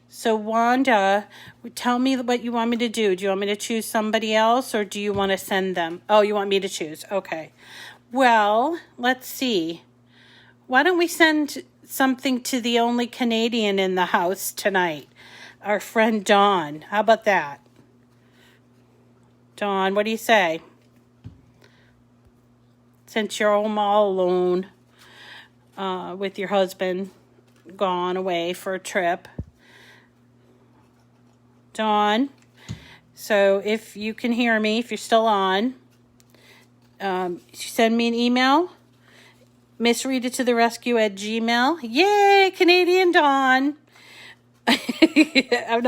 So Wanda, tell me what you want me to do. Do you want me to choose somebody else, or do you want to send them? Oh, you want me to choose. Okay. Well, let's see. Why don't we send something to the only Canadian in the house tonight? Our friend Dawn. How about that? Dawn, what do you say? Since you're home all alone with your husband gone away for a trip. Dawn, so if you can hear me, if you're still on, send me an email. Miss Rita to the rescue at Gmail. Yay, Canadian Dawn. I'm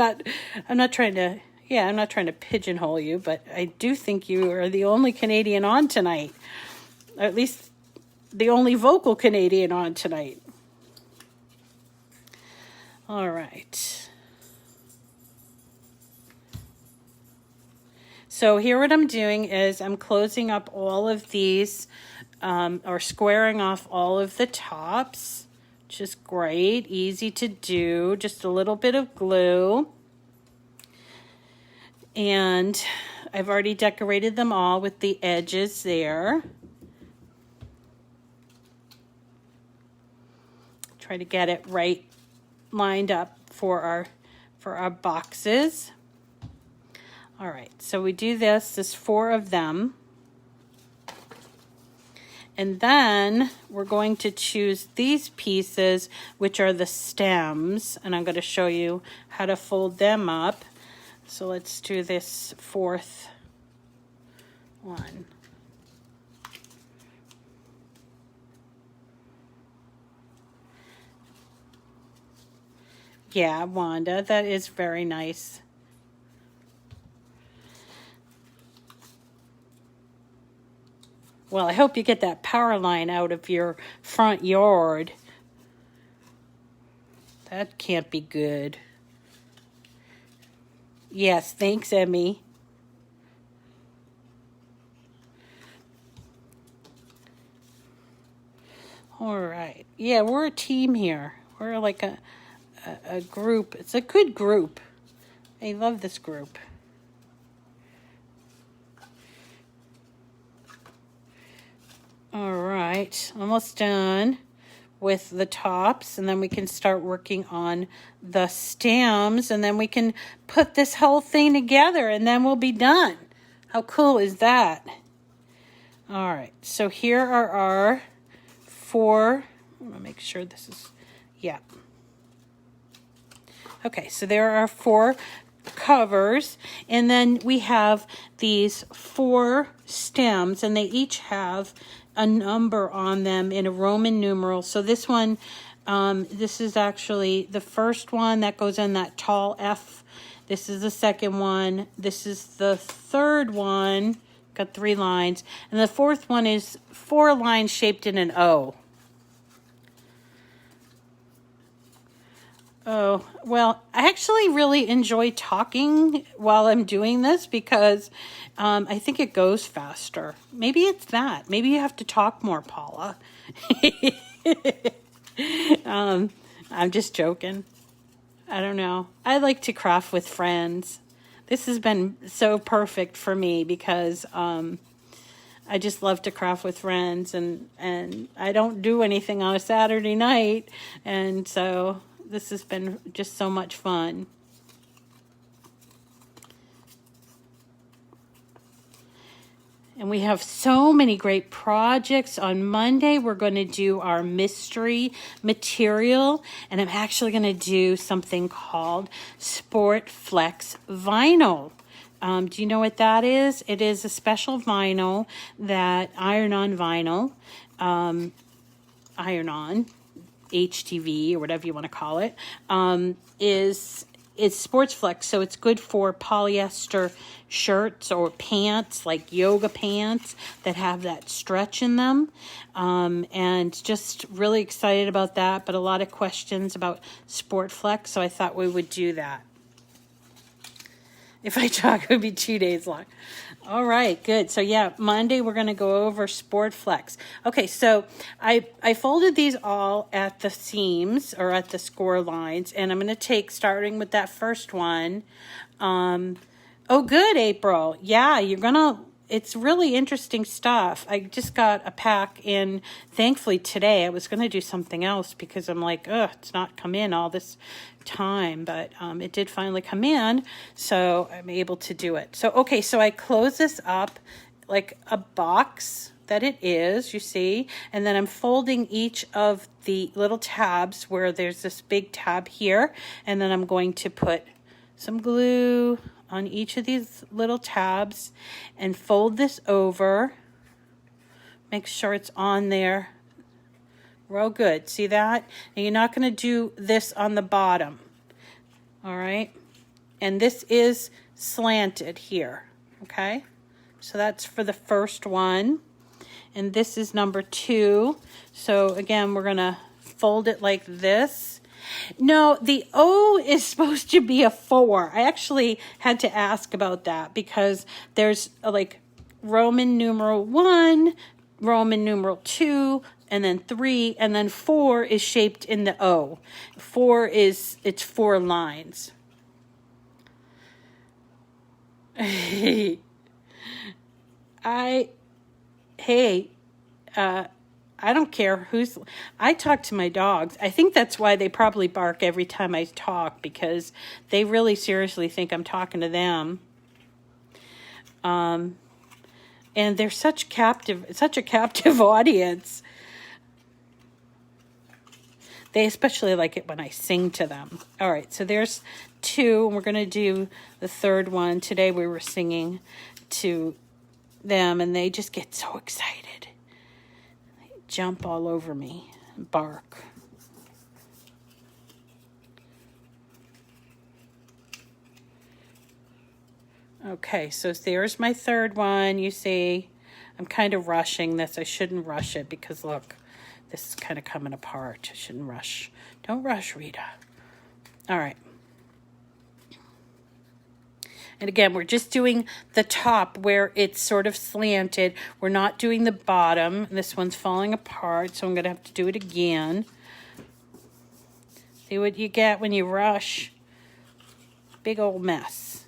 not trying to pigeonhole you, but I do think you are the only Canadian on tonight. Or at least the only vocal Canadian on tonight. All right. So here what I'm doing is I'm closing up all of these, or squaring off all of the tops, which is great, easy to do, just a little bit of glue. And I've already decorated them all with the edges there. Try to get it right lined up for our boxes. All right, so we do this 4 of them. And then we're going to choose these pieces, which are the stems, and I'm going to show you how to fold them up. So let's do this 4th one. Yeah, Wanda, that is very nice. Well, I hope you get that power line out of your front yard. That can't be good. Yes, thanks, Emmy. All right. Yeah, we're a team here. We're like a group. It's a good group. I love this group. All right, almost done with the tops, and then we can start working on the stems, and then we can put this whole thing together, and then we'll be done. How cool is that? All right, so here are our 4. I'm gonna make sure this is, yeah. Okay, so there are 4 covers, and then we have these 4 stems, and they each have a number on them in a Roman numeral. So this one, this is actually the first one that goes in that tall F. This is the second one. This is the third one. got 3 lines. And the fourth one is 4 lines shaped in an O. Oh, well, I actually really enjoy talking while I'm doing this because I think it goes faster. Maybe it's that. Maybe you have to talk more, Paula. I'm just joking. I don't know. I like to craft with friends. This has been so perfect for me because I just love to craft with friends, and I don't do anything on a Saturday night, and so this has been just so much fun. And we have so many great projects. On Monday, we're going to do our mystery material. And I'm actually going to do something called Sport Flex Vinyl. Do you know what that is? It is a special vinyl that iron-on vinyl, iron-on, HTV, or whatever you want to call it, is sports flex, so it's good for polyester shirts or pants, like yoga pants that have that stretch in them. And just really excited about that, but a lot of questions about sport flex, so I thought we would do that. If I talk, it would be 2 days long. All right, good. So yeah, Monday we're going to go over Sport Flex. Okay, so I folded these all at the seams or at the score lines, and I'm going to take, starting with that first one. Oh, good, April. Yeah, you're going to, it's really interesting stuff. I just got a pack in, thankfully today. I was going to do something else because I'm like, ugh, it's not come in all this time, but it did finally come in, so I'm able to do it. So okay, so I close this up like a box that it is, you see, and then I'm folding each of the little tabs where there's this big tab here, and then I'm going to put some glue on each of these little tabs and fold this over, make sure it's on there real good. See that? And you're not going to do this on the bottom. All right? And this is slanted here. Okay? So that's for the first one. And this is number 2. So again, we're going to fold it like this. No, the O is supposed to be a 4. I actually had to ask about that because there's like Roman numeral 1, Roman numeral 2, and then 3, and then 4 is shaped in the O. 4 is, it's 4 lines. I don't care who's, I talk to my dogs. I think that's why they probably bark every time I talk, because they really seriously think I'm talking to them. And they're such a captive audience. They especially like it when I sing to them. All right, so there's 2, and we're going to do the third one. Today we were singing to them, and they just get so excited. They jump all over me and bark. Okay, so there's my third one. You see, I'm kind of rushing this. I shouldn't rush it because, look, this is kind of coming apart. I shouldn't rush. Don't rush, Rita. All right. And again, we're just doing the top where it's sort of slanted. We're not doing the bottom. This one's falling apart, so I'm going to have to do it again. See what you get when you rush. Big old mess.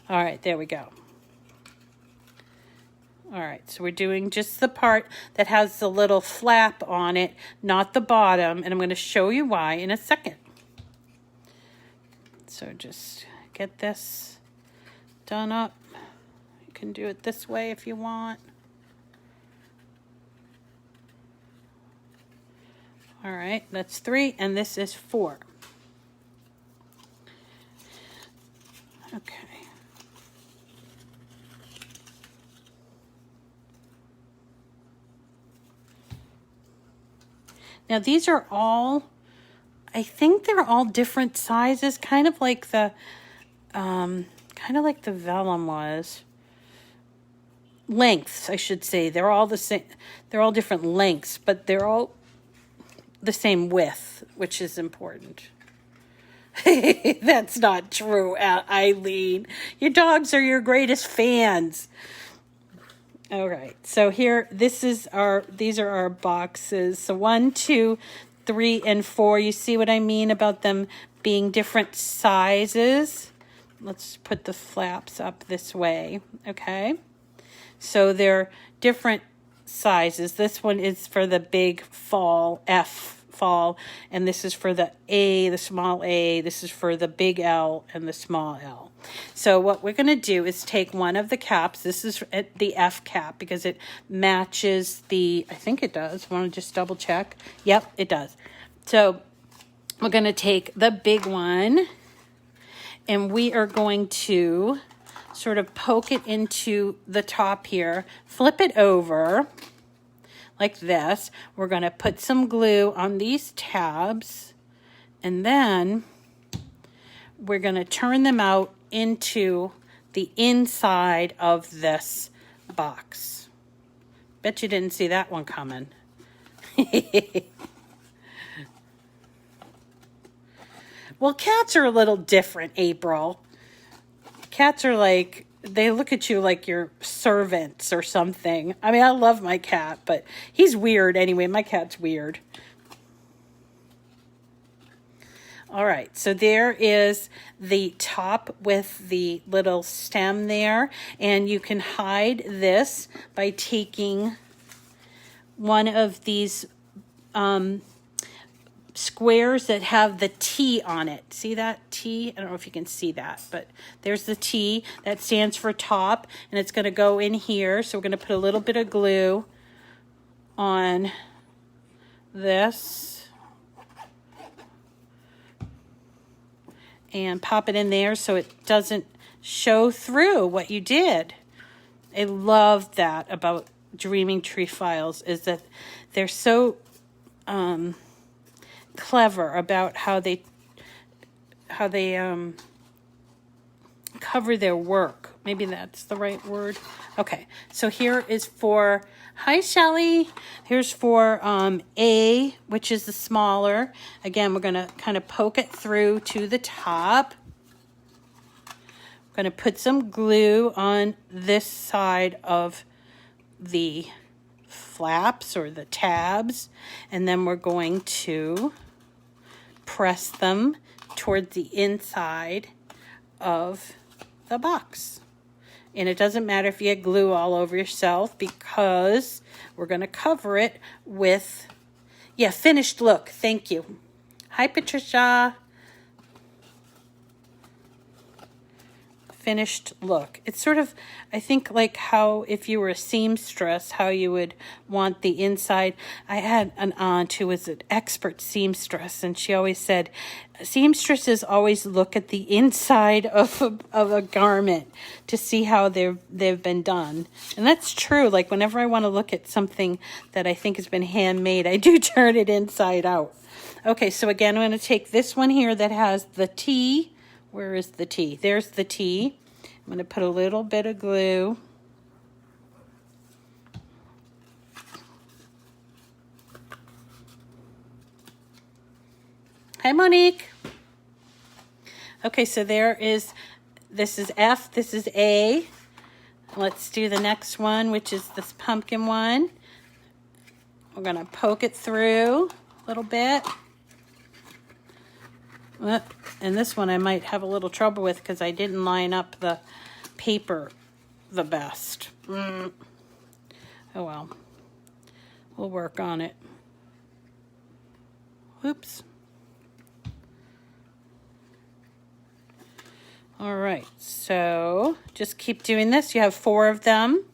All right, there we go. All right, so we're doing just the part that has the little flap on it, not the bottom, and I'm going to show you why in a second. So just get this done up. You can do it this way if you want. All right, that's 3, and this is 4. Okay. Now these are all, I think they're all different sizes, kind of like the vellum was. lengths, I should say. They're all the same. They're all different lengths, but they're all the same width, which is important. That's not true, Eileen. Your dogs are your greatest fans. All right, so here, these are our boxes. So 1, 2, 3, and 4. You see what I mean about them being different sizes? Let's put the flaps up this way, okay? So they're different sizes. This one is for the big fall, F fall, and this is for the A, the small A. This is for the big L and the small L. So what we're going to do is take one of the caps. This is the F cap because it matches the, I think it does. Want to just double check? Yep, it does. So we're going to take the big one and we are going to sort of poke it into the top here, flip it over like this. We're going to put some glue on these tabs, and then we're going to turn them out into the inside of this box. Bet you didn't see that one coming. Well, cats are a little different, April. Cats are like, they look at you like you're servants or something. I mean, I love my cat, but he's weird anyway. My cat's weird. All right, so there is the top with the little stem there, and you can hide this by taking one of these squares that have the T on it. See that T? I don't know if you can see that, but there's the T that stands for top, and it's going to go in here. So we're going to put a little bit of glue on this and pop it in there so it doesn't show through what you did. I love that about Dreaming Tree files, is that they're so clever about how they cover their work. Maybe that's the right word. Okay, so here is for, hi Shelly. Here's for A, which is the smaller. Again, we're gonna kind of poke it through to the top. I'm gonna put some glue on this side of the flaps or the tabs, and then we're going to press them toward the inside of the box. And it doesn't matter if you get glue all over yourself, because we're going to cover it with, yeah, finished look. Thank you. Hi, Patricia. Finished look. It's sort of, I think, like how if you were a seamstress, how you would want the inside. I had an aunt who was an expert seamstress, and she always said seamstresses always look at the inside of a garment to see how they've been done. And that's true. Like whenever I want to look at something that I think has been handmade, I do turn it inside out. Okay, so again, I'm going to take this one here that has the T. Where is the T? There's the T. I'm going to put a little bit of glue. Hi, Monique. Okay, so this is F, this is A. Let's do the next one, which is this pumpkin one. We're going to poke it through a little bit. And this one I might have a little trouble with because I didn't line up the paper the best. Oh well. We'll work on it. Oops. All right, so just keep doing this. You have 4 of them.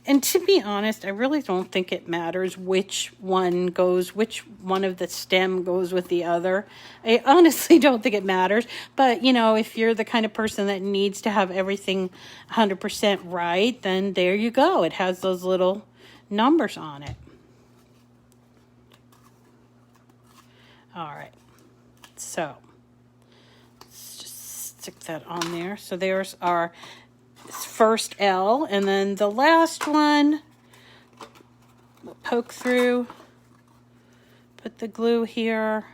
And to be honest, I really don't think it matters which one of the stem goes with the other. I honestly don't think it matters. But, you know, if you're the kind of person that needs to have everything 100% right, then there you go. It has those little numbers on it. All right. So let's just stick that on there. So there's our first L, and then the last one, we'll poke through, put the glue here.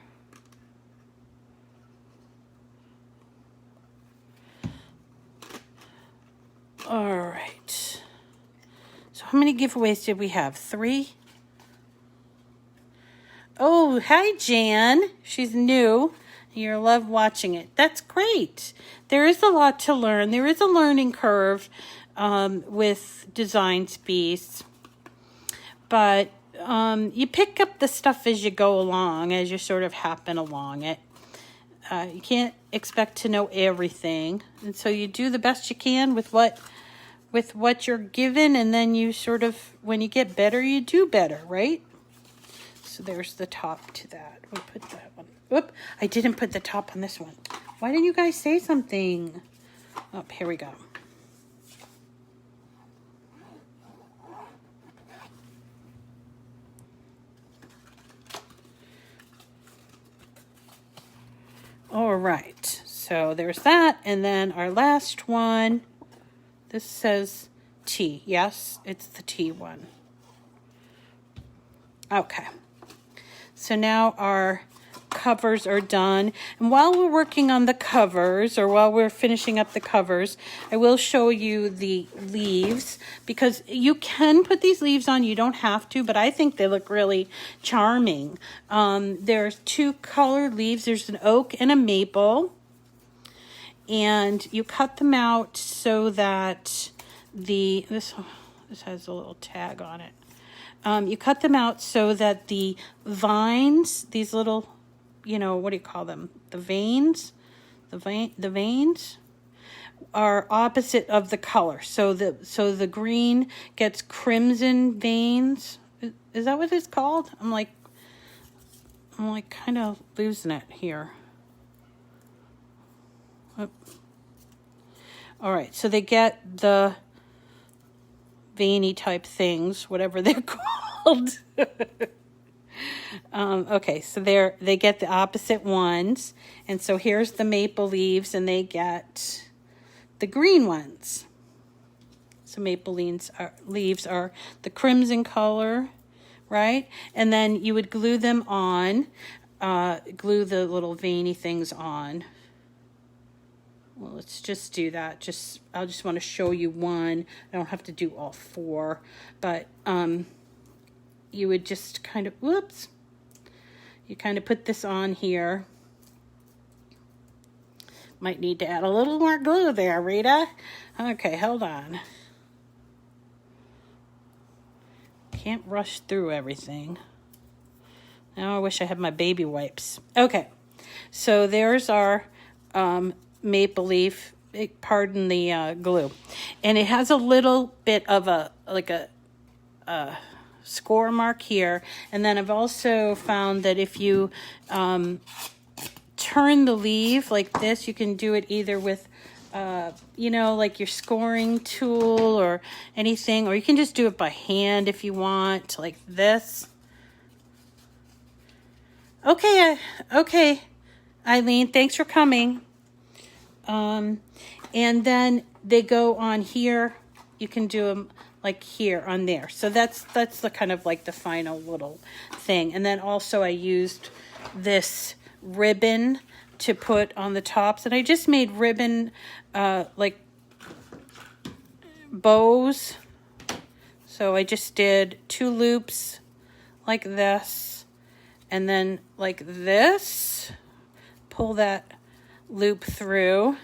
All right. So how many giveaways did we have? 3? Oh, hi, Jan. She's new. You love watching it. That's great. There is a lot to learn. There is a learning curve with Design Piece. But you pick up the stuff as you go along, as you sort of happen along it. You can't expect to know everything. And so you do the best you can with what you're given, and then you sort of, when you get better, you do better, right? So there's the top to that. We'll put that one. Whoop, I didn't put the top on this one. Why didn't you guys say something? Oh, here we go. All right, so there's that. And then our last one, this says T. Yes, it's the T one. Okay. So now our covers are done. And while we're working on the covers, or while we're finishing up the covers, I will show you the leaves, because you can put these leaves on. You don't have to, but I think they look really charming. There's 2 colored leaves. There's an oak and a maple. And you cut them out so that this has a little tag on it. You cut them out so that the vines, these little, what do you call them? The veins? The veins are opposite of the color. So the green gets crimson veins. Is that what it's called? I'm like kind of losing it here. Oh. All right, so they get the veiny type things, whatever they're called. Okay, so they get the opposite ones, and so here's the maple leaves, and they get the green ones. So maple leaves are the crimson color, right? And then you would glue them on, glue the little veiny things on. Well, let's just do that. I'll just want to show you one. I don't have to do all 4, but you would just kind of, whoops, you kind of put this on here. Might need to add a little more glue there, Rita. Okay, hold on. Can't rush through everything. Now I wish I had my baby wipes. Okay, so there's our maple leaf, pardon the glue, and it has a little bit of a score mark here. And then I've also found that if you turn the leaf like this, you can do it either with like your scoring tool or anything, or you can just do it by hand if you want, like this. Okay, Eileen, thanks for coming. And then they go on here. You can do them like here on there. So that's the kind of like the final little thing. And then also I used this ribbon to put on the tops, and I just made ribbon like bows. So I just did 2 loops like this, and then like this, pull that loop through.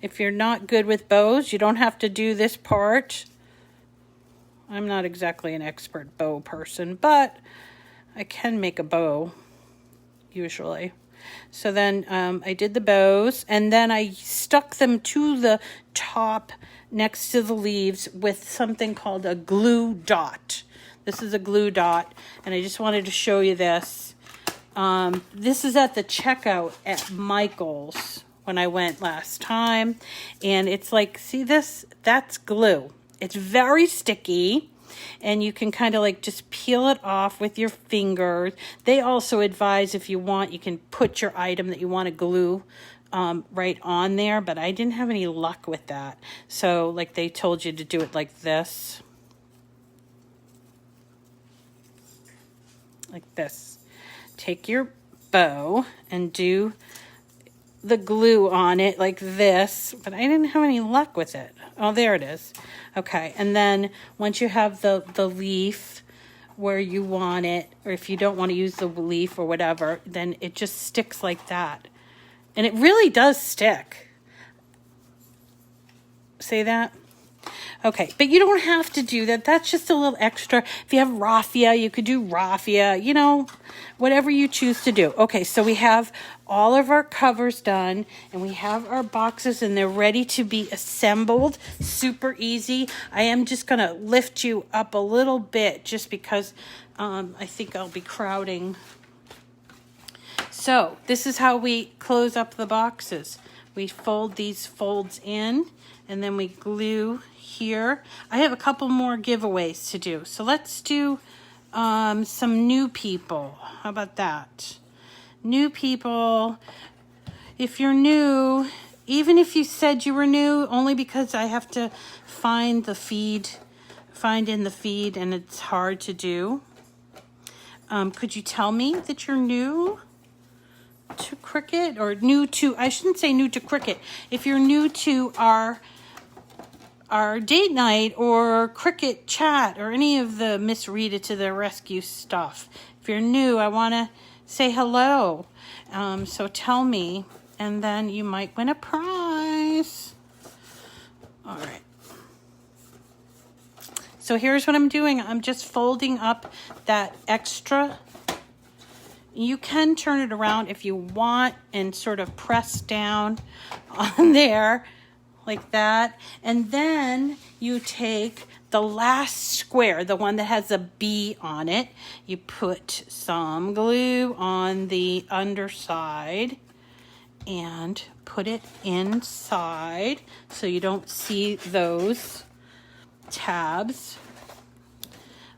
If you're not good with bows, you don't have to do this part. I'm not exactly an expert bow person, but I can make a bow usually. So then I did the bows, and then I stuck them to the top next to the leaves with something called a glue dot. This is a glue dot, and I just wanted to show you this. This is at the checkout at Michael's when I went last time, and it's like, see this? That's glue. It's very sticky, and you can kind of like just peel it off with your fingers. They also advise, if you want, you can put your item that you want to glue right on there, but I didn't have any luck with that. So like they told you to do it like this. Like this. Take your bow and do the glue on it like this, but I didn't have any luck with it. Oh, there it is. Okay, and then once you have the leaf where you want it, or if you don't want to use the leaf or whatever, then it just sticks like that. And it really does stick. See that? Okay, but you don't have to do that. That's just a little extra. If you have raffia, you could do raffia, you know, whatever you choose to do. Okay, so we have all of our covers done, and we have our boxes, and they're ready to be assembled. Super easy. I am just going to lift you up a little bit just because I think I'll be crowding. So this is how we close up the boxes. We fold these folds in, and then we glue here. I have a couple more giveaways to do. So let's do some new people. How about that? New people. If you're new, even if you said you were new, only because I have to find in the feed and it's hard to do. Could you tell me that you're new to Cricut, or new to, I shouldn't say new to Cricut. If you're new to our date night or Cricut Chat or any of the Miss Rita to the rescue stuff, if you're new, I want to say hello. So tell me, and then you might win a prize. All right. So here's what I'm doing. I'm just folding up that extra. You can turn it around if you want and sort of press down on there like that. And then you take the last square, the one that has a B on it. You put some glue on the underside and put it inside so you don't see those tabs.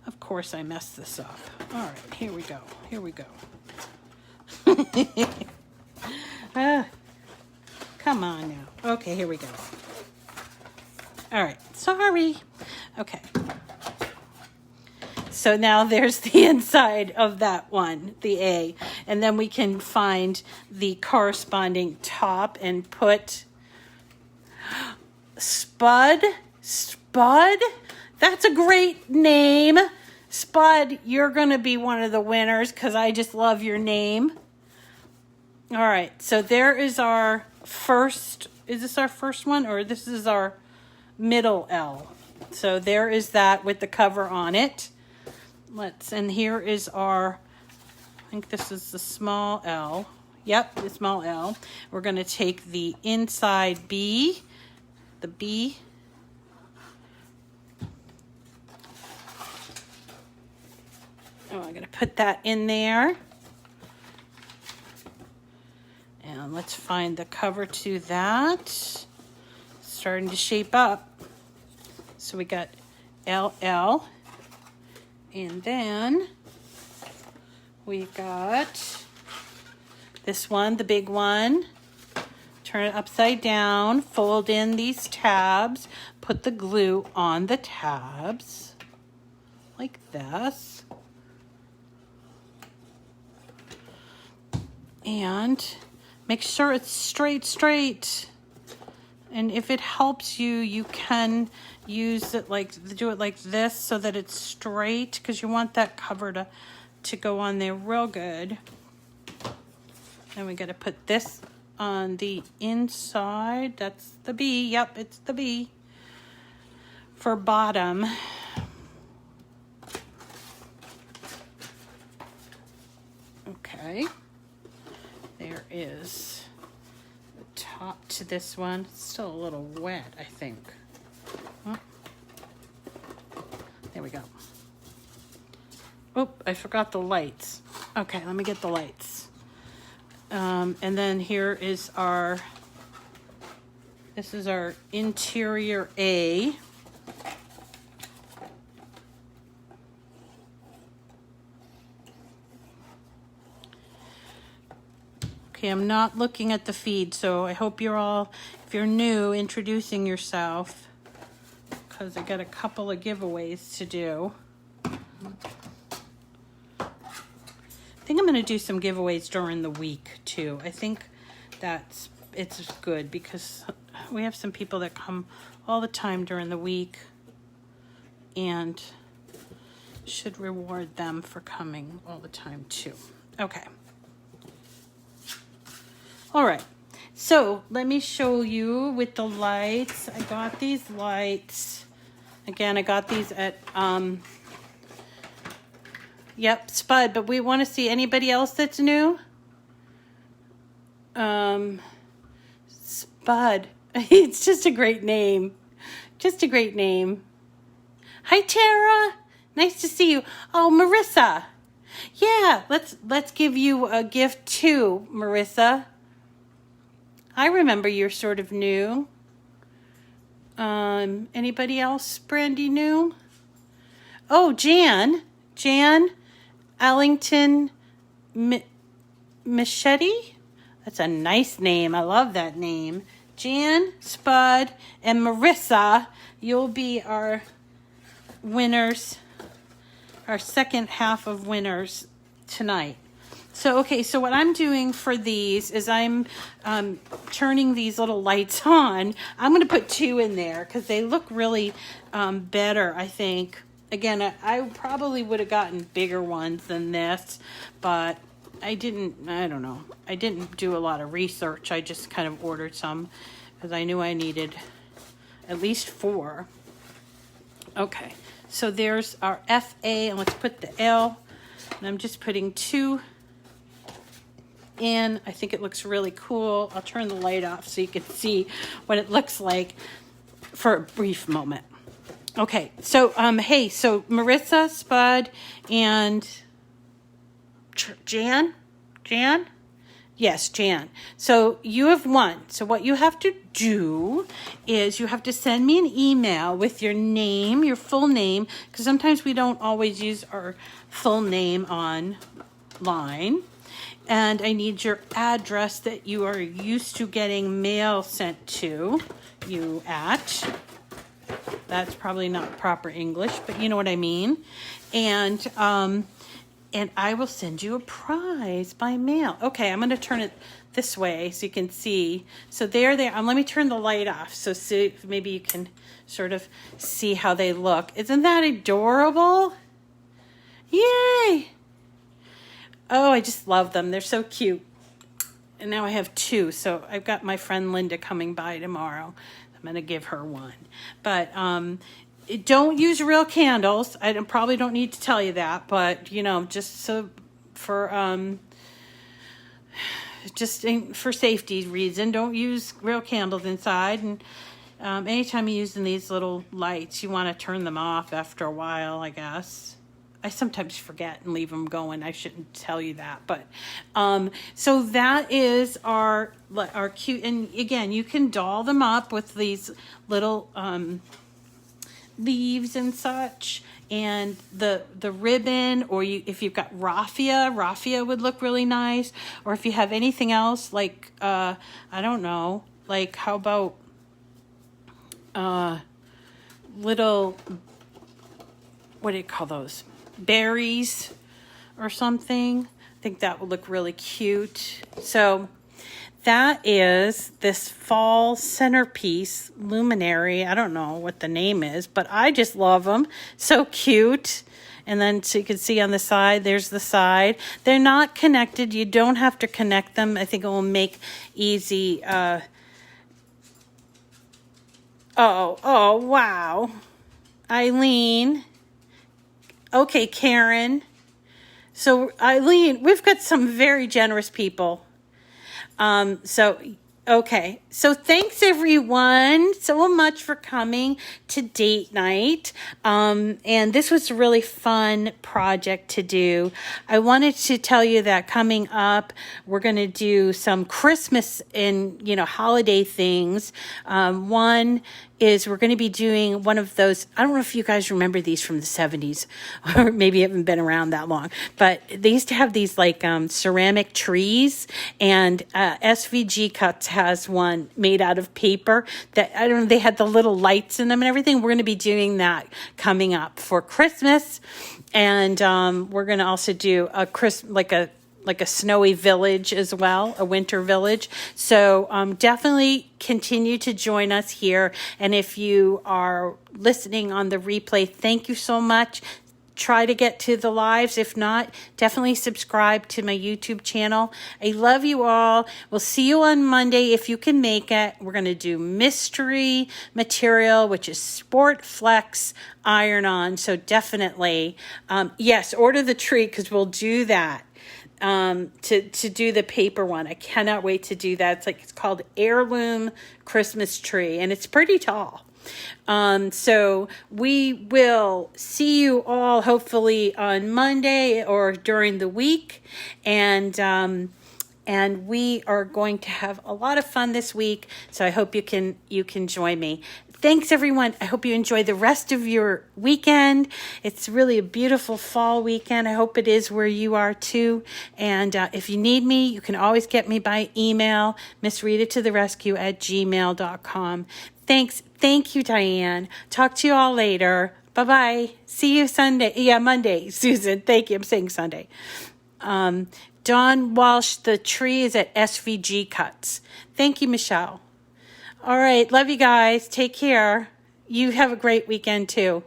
Of course I messed this up. All right, here we go. Here we go. Come on now. Okay, here we go. All right, sorry. Okay. So now there's the inside of that one, the A. And then we can find the corresponding top and put Spud. Spud? That's a great name. Spud, you're going to be one of the winners because I just love your name. All right, so there is our first, is this our first one, or this is our middle L? So there is that with the cover on it. And here is our, I think this is the small L. Yep, the small L. We're going to take the inside B, the B. Oh, I'm going to put that in there. And let's find the cover to that. Starting to shape up. So we got LL. And then we got this one, the big one. Turn it upside down. Fold in these tabs. Put the glue on the tabs. Like this. And make sure it's straight. And if it helps you, you can use it do it like this so that it's straight, because you want that cover to go on there real good. And we got to put this on the inside. That's the B. Yep, it's the B for bottom. Okay. There is the top to this one. It's still a little wet, I think. Oh. There we go. Oh, I forgot the lights. Okay, let me get the lights. And then here is this is our interior A. Okay, I'm not looking at the feed, so I hope you're all, if you're new, introducing yourself, because I got a couple of giveaways to do. I think I'm going to do some giveaways during the week too. I think it's good because we have some people that come all the time during the week and should reward them for coming all the time too. Okay. All right. So let me show you with the lights. I got these lights. Again, I got these at, yep, Spud, but we want to see anybody else that's new. Spud. It's just a great name. Just a great name. Hi, Tara. Nice to see you. Oh, Marissa. Yeah, let's give you a gift too, Marissa. I remember you're sort of new. Anybody else, Brandy, new? Oh, Jan Ellington Machete. That's a nice name. I love that name. Jan, Spud, and Marissa, you'll be our winners, our second half of winners tonight. So, okay, so what I'm doing for these is I'm turning these little lights on. I'm going to put 2 in there because they look really better, I think. Again, I probably would have gotten bigger ones than this, but I don't know. I didn't do a lot of research. I just kind of ordered some because I knew I needed at least 4. Okay, so there's our FA, and let's put the L. And I'm just putting 2 in. I think it looks really cool. I'll turn the light off so you can see what it looks like for a brief moment. Okay, so hey, so Marissa, Spud, and Jan? Yes, Jan. So you have won. So what you have to do is you have to send me an email with your name, your full name, because sometimes we don't always use our full name online. And I need your address that you are used to getting mail sent to you at. That's probably not proper English, but you know what I mean. And I will send you a prize by mail. Okay, I'm going to turn it this way so you can see. So there. Let me turn the light off so maybe you can sort of see how they look. Isn't that adorable? Yay! Oh, I just love them. They're so cute. And now I have 2. So I've got my friend Linda coming by tomorrow. I'm going to give her 1. But don't use real candles. I probably don't need to tell you that. But, you know, just so for safety reason, don't use real candles inside. And anytime you're using these little lights, you want to turn them off after a while, I guess. I sometimes forget and leave them going. I shouldn't tell you that, but so that is our cute. And again, you can doll them up with these little leaves and such, and the ribbon, or if you've got raffia would look really nice. Or if you have anything else like I don't know, like how about little, what do you call those? Berries or something. I think that would look really cute. So that is this fall centerpiece luminary. I don't know what the name is, but I just love them. So cute. And then so you can see on the side, there's the side. They're not connected. You don't have to connect them. I think it will make easy. Oh, wow. Eileen. Okay, Karen. So Eileen, we've got some very generous people. So Okay, so thanks everyone so much for coming to date night. And this was a really fun project to do. I wanted to tell you that coming up, we're going to do some Christmas and, holiday things. One is we're going to be doing one of those. I don't know if you guys remember these from the 70s, or maybe haven't been around that long, but they used to have these like ceramic trees, and SVG Cuts has one made out of paper that, I don't know, they had the little lights in them and everything. We're going to be doing that coming up for Christmas. And we're going to also do like a snowy village as well, a winter village. So definitely continue to join us here. And if you are listening on the replay, thank you so much. Try to get to the lives. If not, definitely subscribe to my YouTube channel. I love you all. We'll see you on Monday if you can make it. We're going to do mystery material, which is Sport Flex iron-on. So definitely, yes, order the tree because we'll do that. To do the paper one. I cannot wait to do that. It's called Heirloom Christmas Tree, and it's pretty tall. So we will see you all hopefully on Monday or during the week. And we are going to have a lot of fun this week. So I hope you can join me. Thanks everyone. I hope you enjoy the rest of your weekend. It's really a beautiful fall weekend. I hope it is where you are too. And if you need me, you can always get me by email, missritatotherescue@gmail.com. Thanks. Thank you, Diane. Talk to you all later. Bye-bye. See you Sunday. Yeah, Monday, Susan. Thank you. I'm saying Sunday. Dawn Walsh, the tree is at SVG Cuts. Thank you, Michelle. All right. Love you guys. Take care. You have a great weekend too.